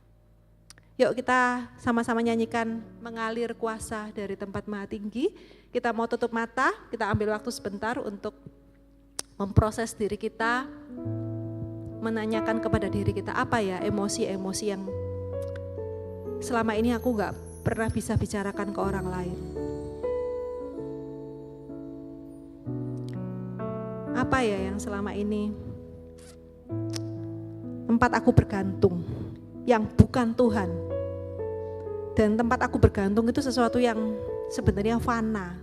Yuk kita sama-sama nyanyikan Mengalir Kuasa dari Tempat Maha Tinggi. Kita mau tutup mata, kita ambil waktu sebentar untuk memproses diri kita, menanyakan kepada diri kita apa ya emosi-emosi yang selama ini aku gak pernah bisa bicarakan ke orang lain. Apa ya yang selama ini tempat aku bergantung yang bukan Tuhan. Dan tempat aku bergantung itu sesuatu yang sebenarnya fana,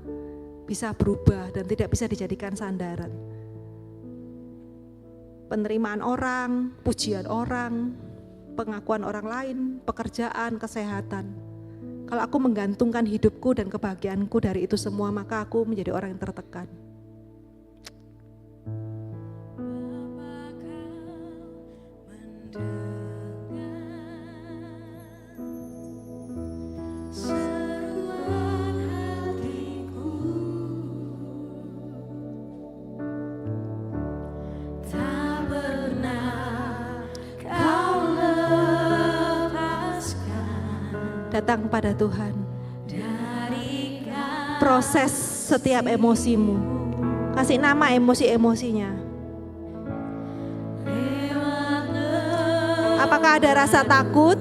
bisa berubah dan tidak bisa dijadikan sandaran. Penerimaan orang, pujian orang, pengakuan orang lain, pekerjaan, kesehatan. Kalau aku menggantungkan hidupku dan kebahagiaanku dari itu semua, maka aku menjadi orang yang tertekan. Datang pada Tuhan. Proses setiap emosimu. Kasih nama emosi-emosinya. Apakah ada rasa takut?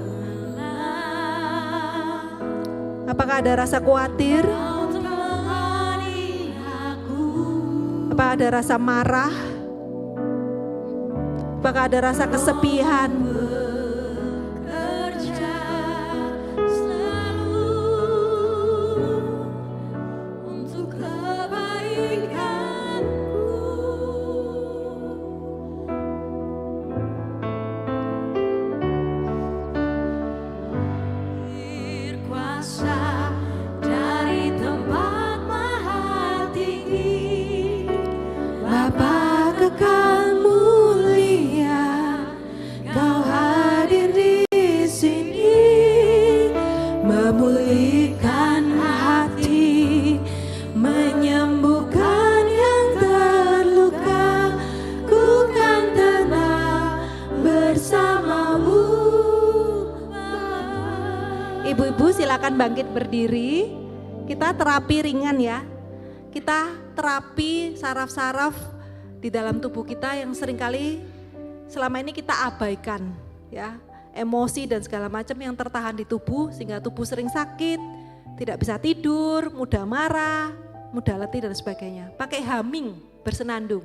Apakah ada rasa khawatir? Apakah ada rasa marah? Apakah ada rasa kesepian? Silakan bangkit berdiri. Kita terapi ringan ya. Kita terapi saraf-saraf di dalam tubuh kita yang seringkali selama ini kita abaikan ya. Emosi dan segala macam yang tertahan di tubuh sehingga tubuh sering sakit, tidak bisa tidur, mudah marah, mudah letih dan sebagainya. Pakai humming, bersenandung.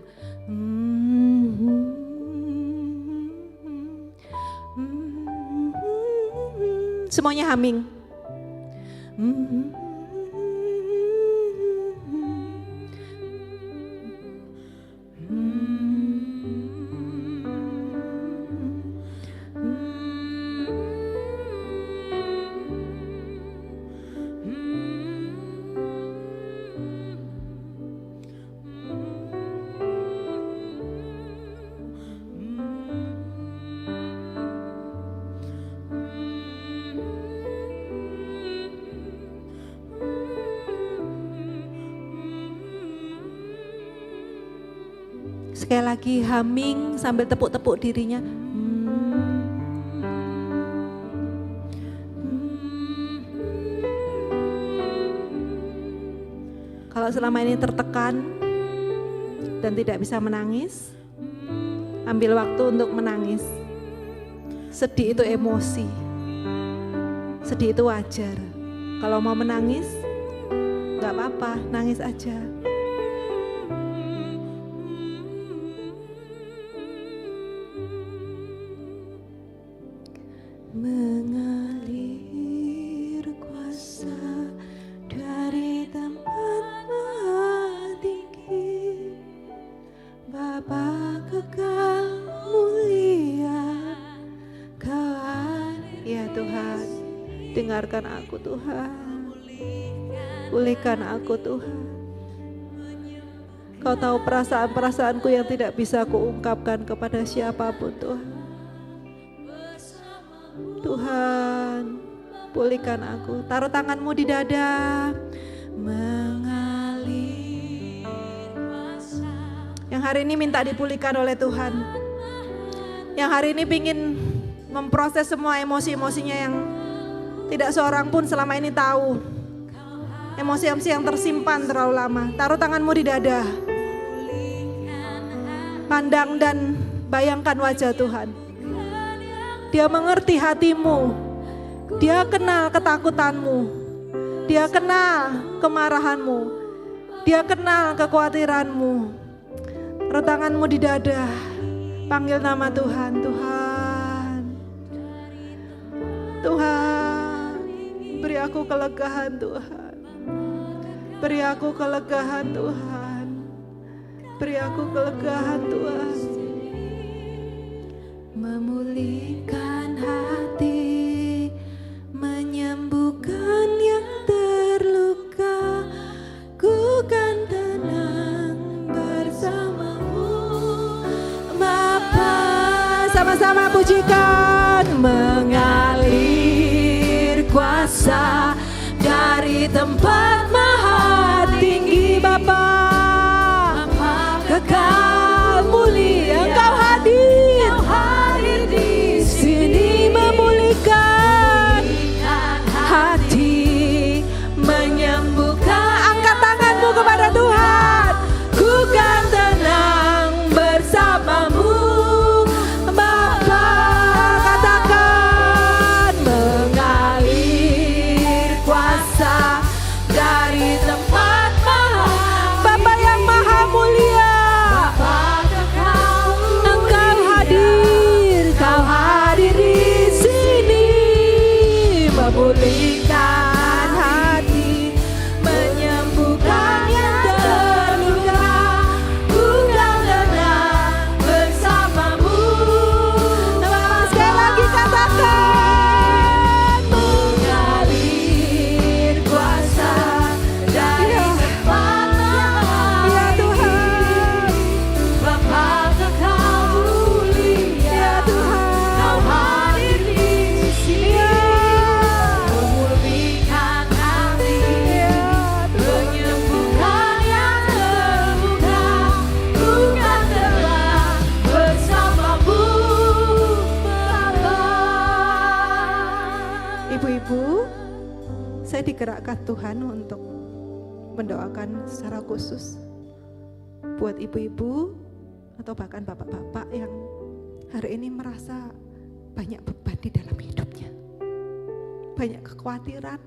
Semuanya humming. Sekali lagi humming sambil tepuk-tepuk dirinya. Kalau selama ini tertekan dan tidak bisa menangis, ambil waktu untuk menangis. Sedih itu emosi. Sedih itu wajar. Kalau mau menangis, gak apa-apa, nangis aja. Mengalir kuasa dari tempat maha tinggi, Bapa kekal mulia, Kau ya Tuhan, dengarkan aku Tuhan, pulihkan aku Tuhan. Kau tahu perasaan-perasaanku yang tidak bisa kuungkapkan kepada siapapun Tuhan. Tuhan, pulihkan aku. Taruh tanganmu di dada. Mengalir. Yang hari ini minta dipulihkan oleh Tuhan. Yang hari ini ingin memproses semua emosi-emosinya yang tidak seorang pun selama ini tahu. Emosi-emosi yang tersimpan terlalu lama. Taruh tanganmu di dada. Pandang dan bayangkan wajah Tuhan. Dia mengerti hatimu, dia kenal ketakutanmu, dia kenal kemarahanmu, dia kenal kekhawatiranmu. Taruh tanganmu di dada, panggil nama Tuhan, Tuhan. Tuhan, beri aku kelegaan Tuhan. Beri aku kelegaan Tuhan. Beri aku kelegaan Tuhan. Memulihkan hati, menyembuhkan yang terluka, ku kan tenang bersamamu. Bapa, sama-sama pujikan. Mengalir kuasa dari tempat maha tinggi, Bapa, kekal mulia, Engkau hadir. Di sini memulihkan hati, menyembuhkan. Angkat tanganmu kepada Tuhan. Ku kan tenang bersamamu, Bapa, katakan. Mengalir kuasa dari tempat maha, Bapa yang maha mulia. Memulihkan hati, menyembuhkan yang terluka, ku kan tenang bersamamu. Sekali lagi katakan. Mengalir kuasa dari tempat maha, ya Tuhan. Bapa kekal mulia, ya Tuhan. Kau hadir di sini. Ibu-ibu, saya digerakkan Tuhan untuk mendoakan secara khusus buat ibu-ibu atau bahkan bapak-bapak yang hari ini merasa banyak beban di dalam hidupnya. Banyak kekhawatiran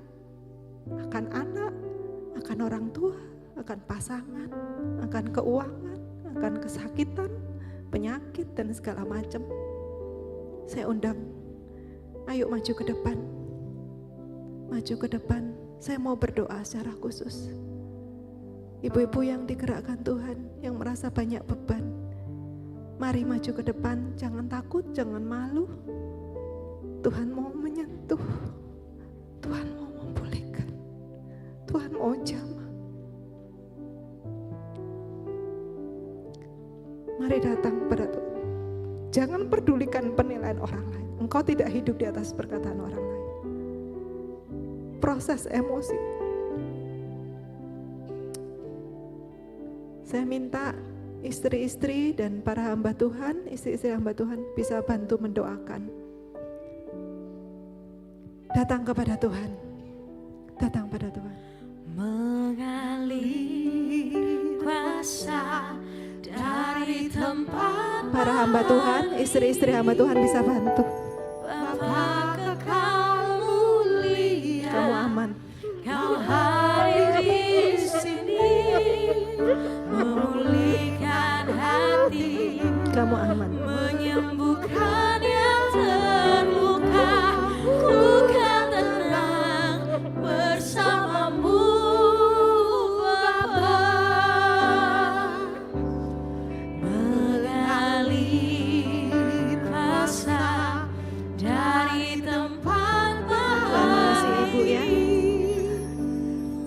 akan anak, akan orang tua, akan pasangan, akan keuangan, akan kesakitan, penyakit dan segala macam. Saya undang, ayo maju ke depan. Maju ke depan, saya mau berdoa secara khusus. Ibu-ibu yang digerakkan Tuhan, yang merasa banyak beban, mari maju ke depan, jangan takut, jangan malu. Tuhan mau menyentuh, Tuhan mau memulihkan, Tuhan mau jamah. Mari datang pada Tuhan. Jangan pedulikan penilaian orang lain. Engkau tidak hidup di atas perkataan orang lain. Proses emosi. Saya minta istri-istri dan para hamba Tuhan, istri-istri hamba Tuhan bisa bantu mendoakan. Datang kepada Tuhan, datang pada Tuhan. Mengalir kuasa dari tempat Para hamba Tuhan, istri-istri hamba Tuhan bisa bantu. Bapa kekal mulia, Kamu aman. Kau hadir di sini, memulihkan hati, Kamu aman. menyembuhkan yang terluka. Ku kan tenang bersamamu, Bapa. Mengalir kuasa dari tempat Tuhan mengasihi Ibu ya.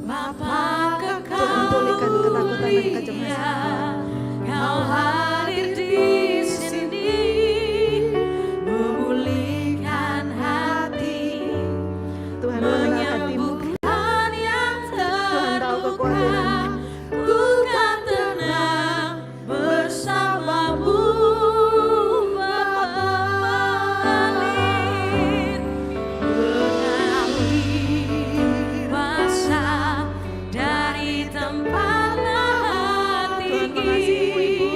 Bapa kekal Tuhan pulihkan ketakutan dan kecemasan. mulia, Kau hadir di sini, memulihkan hati, Tuhan mengenal hatimu. menyembuhkan yang Tuhan tahu terluka. kekuatanmu. Ku kan tenang bersamamu, Bapa. Mengalir kuasa dari tempat lahan Tuhan tinggi. mengasihimu Ibu.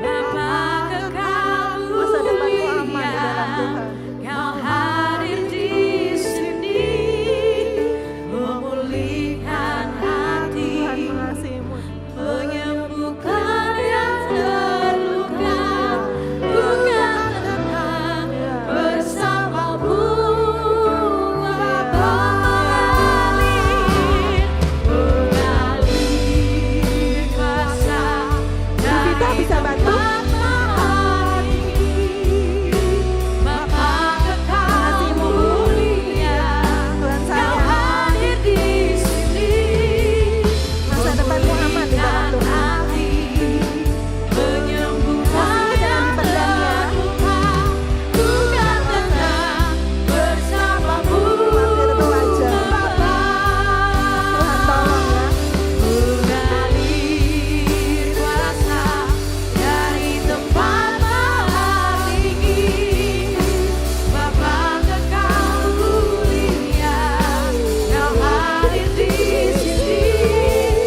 Bapa kekal Masa depanmu aman di mulia, dalam Tuhan. Kau hadir di sini, memulihkan hati, Tuhan mengasihimu. menyembuhkan yang terluka. Bukan tenang bersamamu, Bapa. Mengalir kuasa Kita dari bisa bantu. tempat lahan tinggi. Bapa kekal mulia, Tuhan Kau sayang. hadir di sini, Masa depanmu aman di dalam Tuhan. hati, menyembuhkan yang terluka. Bukan tenang bersamamu, Mampir ke wajah. Bapa. Tuhan tolong ya. Mengalir kuasa dari tempat lahan tinggi. Bapa kekal mulia, Kau hadir di sini,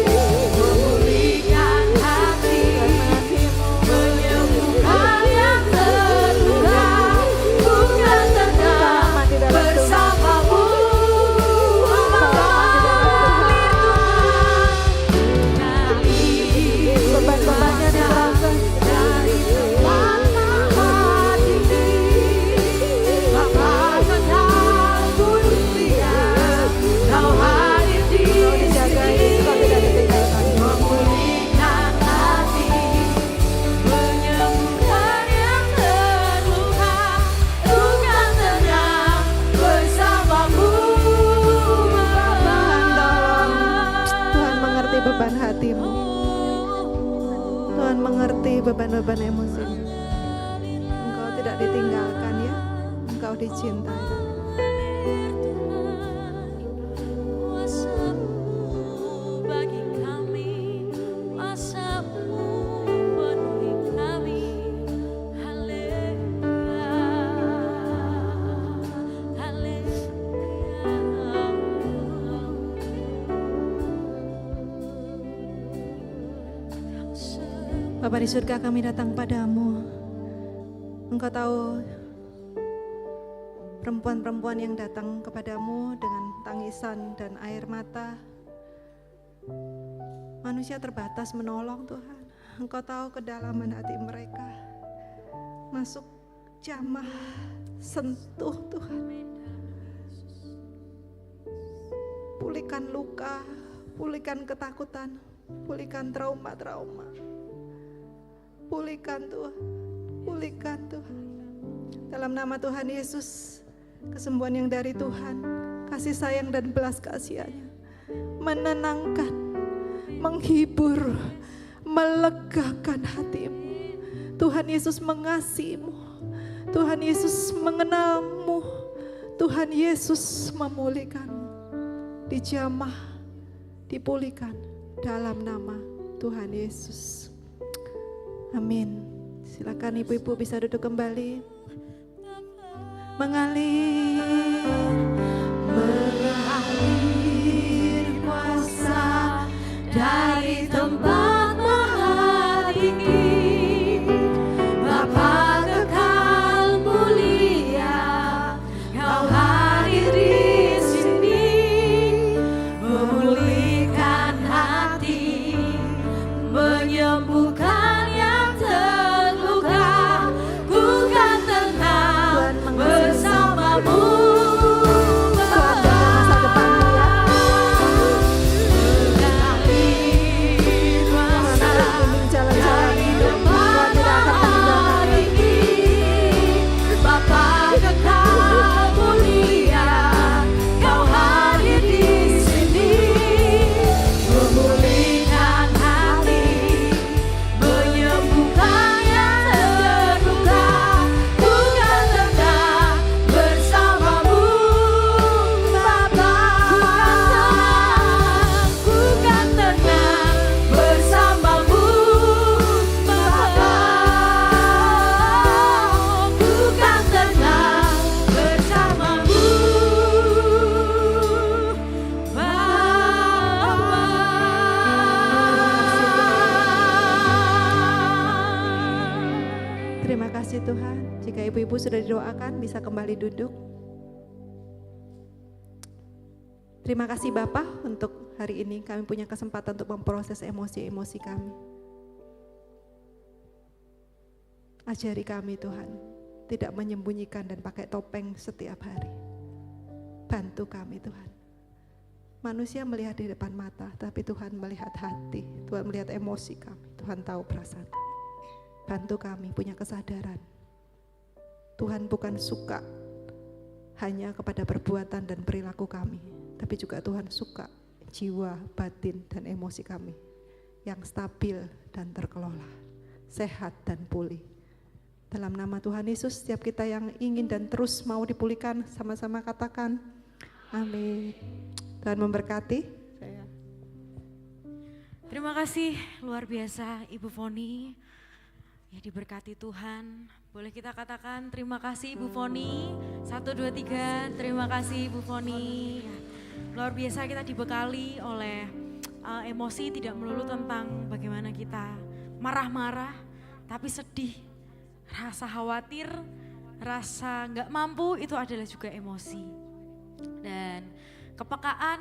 memulihkan hati, menyembuhkan yang terluka. Bukan tenang bersamamu, Beban-bebannya diserahkan. dari tempat lahan tinggi. Bapa kekal mulia, Kau hadir di Kau dijagai, sini, kau tidak ditinggalkan. memulihkan hati, menyembuhkan yang terluka. Bukan tenang bersamamu, Bapa. Tuhan mengerti beban hatimu. Tuhan mengerti beban-beban emosimu. Engkau tidak ditinggalkan ya. Engkau dicintai. Kuasa-Mu bagi kami, kuasa-Mu penuhi kami. Haleluya, haleluya. Bapa di surga, kami datang padamu. Engkau tahu perempuan-perempuan yang datang kepadamu dengan tangisan dan air mata. Manusia terbatas menolong Tuhan. Engkau tahu kedalaman hati mereka. Masuk jamah, sentuh Tuhan. Pulihkan luka, pulihkan ketakutan, pulihkan trauma-trauma. Pulihkan Tuhan, pulihkan Tuhan. Dalam nama Tuhan Yesus, kesembuhan yang dari Tuhan, kasih sayang dan belas kasihannya, menenangkan, menghibur, melegakan hatimu. Tuhan Yesus mengasihimu, Tuhan Yesus mengenalmu, Tuhan Yesus memulihkanmu, dijamah, dipulihkan dalam nama Tuhan Yesus. Amin. Silakan ibu-ibu bisa duduk kembali. Mengalir kuasa dari tempat maha tinggi, Bapa kekal mulia, Kau hadir di sini, memulihkan hati, menyembuhkan yang terluka, ku kan tenang bersamamu. Terima kasih Tuhan. Jika ibu-ibu sudah didoakan, bisa kembali duduk. Terima kasih Bapak untuk hari ini kami punya kesempatan untuk memproses emosi-emosi kami. Ajari kami Tuhan, tidak menyembunyikan dan pakai topeng setiap hari. Bantu kami Tuhan. Manusia melihat di depan mata, tapi Tuhan melihat hati. Tuhan melihat emosi kami. Tuhan tahu perasaan kami. Bantu kami punya kesadaran. Tuhan bukan suka hanya kepada perbuatan dan perilaku kami, tapi juga Tuhan suka jiwa, batin, dan emosi kami yang stabil dan terkelola, sehat dan pulih. Dalam nama Tuhan Yesus, setiap kita yang ingin dan terus mau dipulihkan, sama-sama katakan amin. Tuhan memberkati. Terima kasih luar biasa Ibu Foni. Ya, diberkati Tuhan. Boleh kita katakan terima kasih Ibu Foni. 1, 2, 3, terima kasih Ibu Foni. Ya, luar biasa kita dibekali oleh emosi, tidak melulu tentang bagaimana kita marah-marah, tapi sedih, rasa khawatir, rasa nggak mampu, itu adalah juga emosi. Dan kepekaan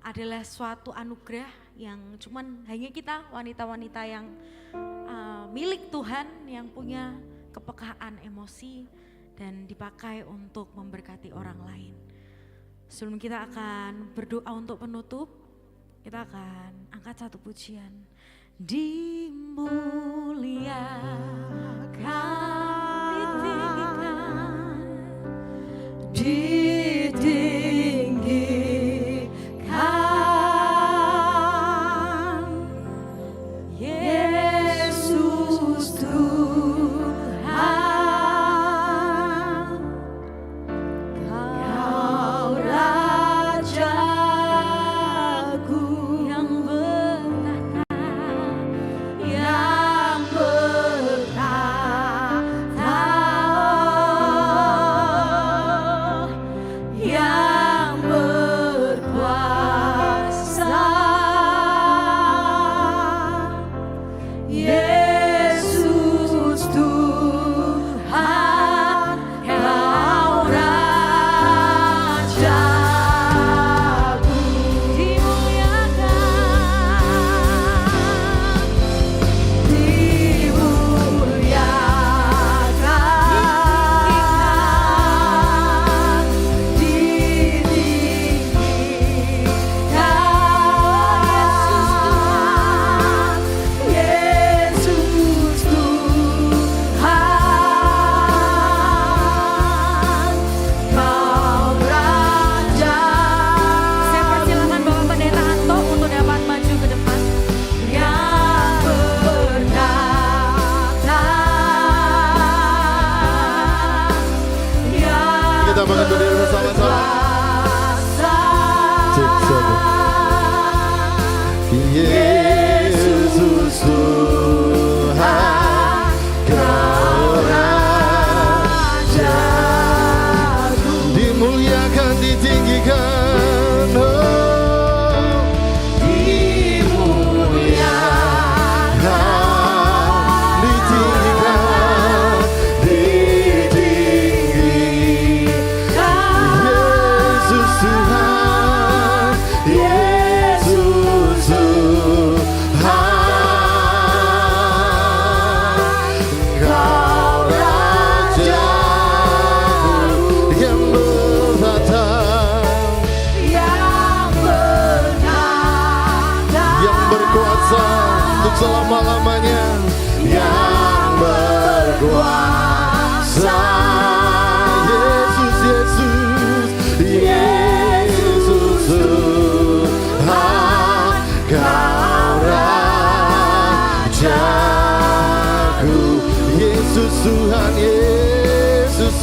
adalah suatu anugerah yang cuman hanya kita wanita-wanita yang milik Tuhan yang punya kepekaan emosi dan dipakai untuk memberkati orang lain. Sebelum kita akan berdoa untuk penutup, kita akan angkat satu pujian. Dimuliakan, ditinggikan, Yesus Tuhan, Kau Rajaku yang bertahta, yang bertahta.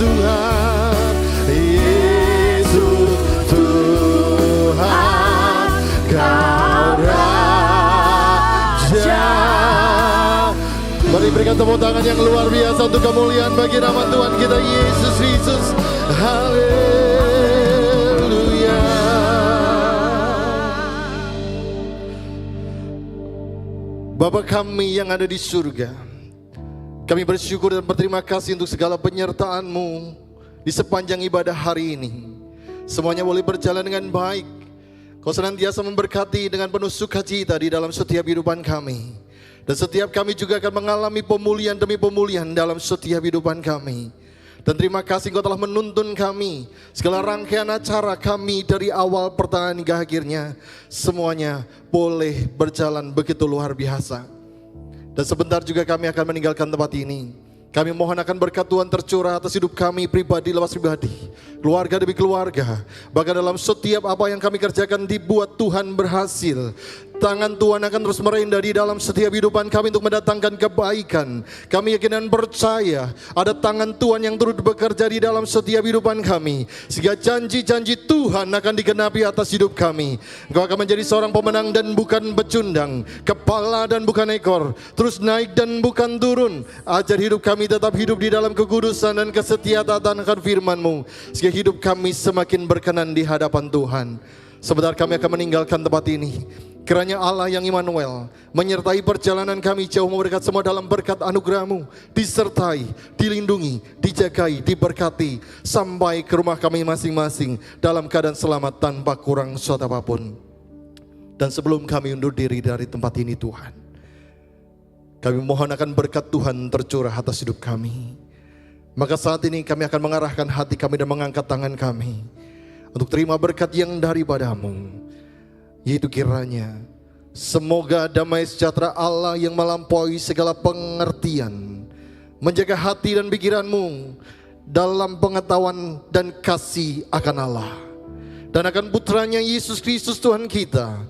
Tuhan, Yesus Tuhan, Kau Raja. Mari berikan tepuk tangan yang luar biasa untuk kemuliaan bagi nama Tuhan kita Yesus Kristus. Haleluya. Bapa kami yang ada di surga, kami bersyukur dan berterima kasih untuk segala penyertaan-Mu di sepanjang ibadah hari ini. Semuanya boleh berjalan dengan baik. Kau senantiasa memberkati dengan penuh sukacita di dalam setiap kehidupan kami. Dan setiap kami juga akan mengalami pemulihan demi pemulihan dalam setiap kehidupan kami. Dan terima kasih Engkau telah menuntun kami. Segala rangkaian acara kami dari awal pertengahan hingga akhirnya, semuanya boleh berjalan begitu luar biasa. Dan sebentar juga kami akan meninggalkan tempat ini. Kami mohon akan berkat Tuhan tercurah atas hidup kami pribadi lepas pribadi, keluarga demi keluarga. Bahkan dalam setiap apa yang kami kerjakan dibuat Tuhan berhasil. Tangan Tuhan akan terus merendah di dalam setiap kehidupan kami untuk mendatangkan kebaikan. Kami yakin dan percaya ada tangan Tuhan yang turut bekerja di dalam setiap kehidupan kami, sehingga janji-janji Tuhan akan digenapi atas hidup kami. Engkau akan menjadi seorang pemenang dan bukan pecundang, kepala dan bukan ekor, terus naik dan bukan turun. Ajar hidup kami tetap hidup di dalam kekudusan dan kesetiaan akan firman-Mu, sehingga hidup kami semakin berkenan di hadapan Tuhan. Sebentar kami akan meninggalkan tempat ini. Kiranya Allah yang Immanuel menyertai perjalanan kami jauh memberkat semua dalam berkat anugerah-Mu, disertai, dilindungi, dijagai, diberkati sampai ke rumah kami masing-masing dalam keadaan selamat tanpa kurang suatu apapun. Dan sebelum kami undur diri dari tempat ini Tuhan, kami mohon akan berkat Tuhan tercurah atas hidup kami. Maka saat ini kami akan mengarahkan hati kami dan mengangkat tangan kami untuk terima berkat yang daripada-Mu. Yaitu kiranya semoga damai sejahtera Allah yang melampaui segala pengertian menjaga hati dan pikiranmu dalam pengetahuan dan kasih akan Allah dan akan putranya Yesus Kristus Tuhan kita.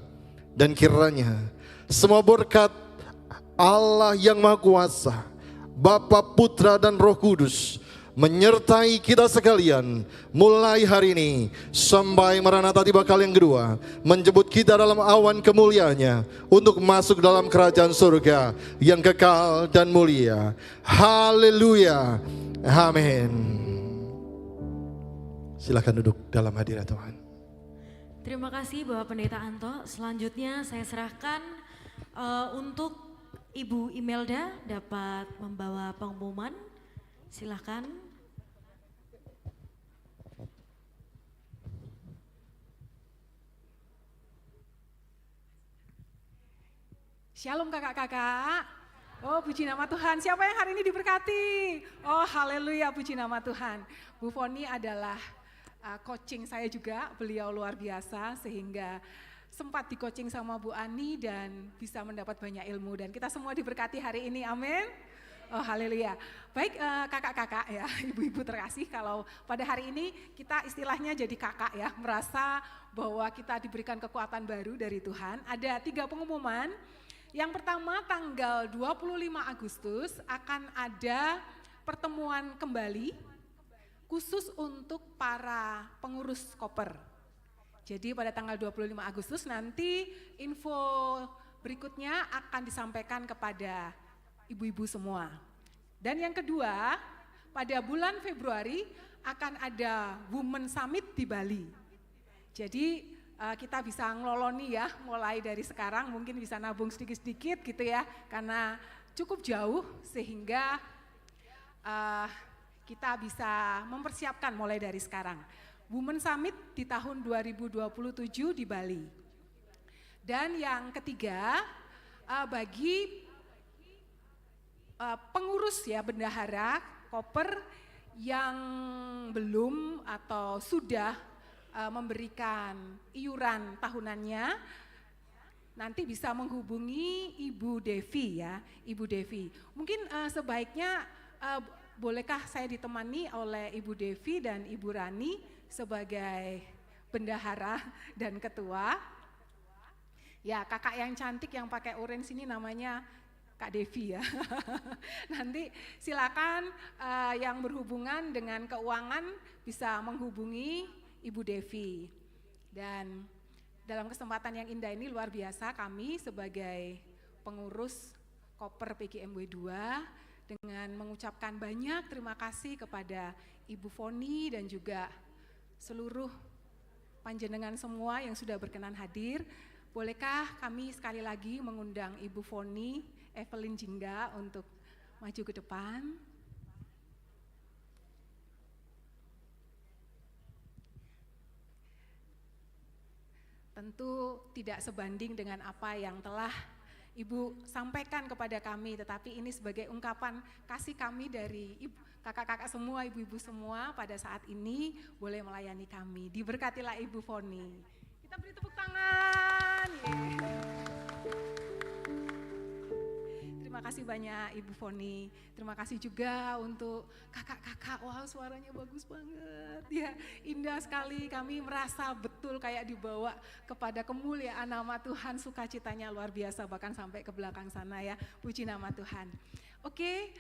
Dan kiranya semua berkat Allah yang Maha Kuasa, Bapa, Putra dan Roh Kudus menyertai kita sekalian mulai hari ini sampai Maranatha tiba kali yang kedua, menjemput kita dalam awan kemuliaannya untuk masuk dalam kerajaan surga yang kekal dan mulia. Haleluya, amin. Silakan duduk dalam hadirat Tuhan. Terima kasih Bapak Pendeta Anto. Selanjutnya saya serahkan untuk Ibu Imelda dapat membawa pengumuman. Silakan. Shalom kakak-kakak. Oh puji nama Tuhan. Siapa yang hari ini diberkati? Oh haleluya, puji nama Tuhan. Bu Foni adalah coaching saya juga. Beliau luar biasa sehingga sempat di-coaching sama Bu Ani dan bisa mendapat banyak ilmu. Dan kita semua diberkati hari ini, amin. Oh haleluya. Baik kakak-kakak ya, ibu-ibu terkasih, kalau pada hari ini kita istilahnya jadi kakak ya, merasa bahwa kita diberikan kekuatan baru dari Tuhan. Ada 3 pengumuman. Yang pertama tanggal 25 Agustus akan ada pertemuan kembali khusus untuk para pengurus koper. Jadi pada tanggal 25 Agustus nanti info berikutnya akan disampaikan kepada ibu-ibu semua. Dan yang kedua, pada bulan Februari akan ada Women Summit di Bali. Jadi kita bisa ngeloloni ya, mulai dari sekarang mungkin bisa nabung sedikit-sedikit gitu ya, karena cukup jauh sehingga kita bisa mempersiapkan mulai dari sekarang. Women Summit di tahun 2027 di Bali. Dan yang ketiga, bagi pengurus ya bendahara koper yang belum atau sudah memberikan iuran tahunannya, nanti bisa menghubungi Ibu Devi ya, Ibu Devi. Mungkin sebaiknya bolehkah saya ditemani oleh Ibu Devi dan Ibu Rani sebagai bendahara dan ketua. Ya kakak yang cantik yang pakai orange ini namanya Kak Devi ya. Nanti silakan yang berhubungan dengan keuangan bisa menghubungi Ibu Devi. Dan dalam kesempatan yang indah ini luar biasa kami sebagai pengurus Koper PGMW 2 dengan mengucapkan banyak terima kasih kepada Ibu Foni dan juga seluruh panjenengan semua yang sudah berkenan hadir. Bolehkah kami sekali lagi mengundang Ibu Foni Evelyn Jingga untuk maju ke depan. Tentu tidak sebanding dengan apa yang telah Ibu sampaikan kepada kami, tetapi ini sebagai ungkapan kasih kami dari kakak-kakak semua, ibu-ibu semua pada saat ini boleh melayani kami. Diberkatilah Ibu Foni. Kita beri tepuk tangan. Terima kasih banyak Ibu Foni. Terima kasih juga untuk kakak-kakak. Wow, suaranya bagus banget. Ya, indah sekali. Kami merasa betul kayak dibawa kepada kemuliaan nama Tuhan. Sukacitanya luar biasa, bahkan sampai ke belakang sana ya. Puji nama Tuhan. Oke,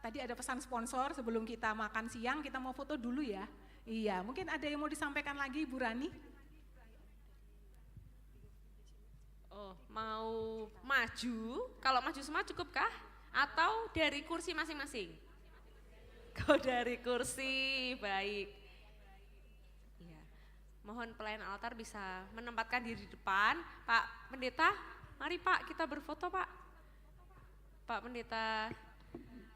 tadi ada pesan sponsor sebelum kita makan siang. Kita mau foto dulu ya. Iya, mungkin ada yang mau disampaikan lagi, Bu Rani? Oh, mau maju? Kalau maju semua cukupkah? Atau dari kursi masing-masing? Kalau dari kursi, baik. Ya. Mohon pelayan altar bisa menempatkan diri di depan. Pak Pendeta, mari Pak kita berfoto Pak. Pak Pendeta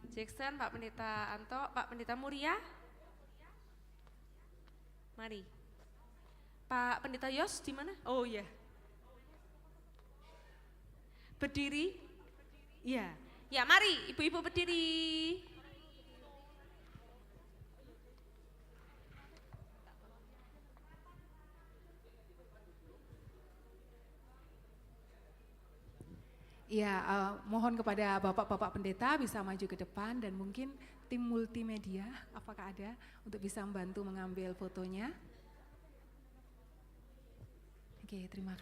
Jackson, Pak Pendeta Anto, Pak Pendeta Muria. Mari. Pak Pendeta Yos di mana? Oh iya. Berdiri? Iya. Ya mari ibu-ibu berdiri. Ya, mohon kepada Bapak-Bapak Pendeta bisa maju ke depan dan mungkin tim multimedia apakah ada untuk bisa membantu mengambil fotonya. Oke, terima kasih.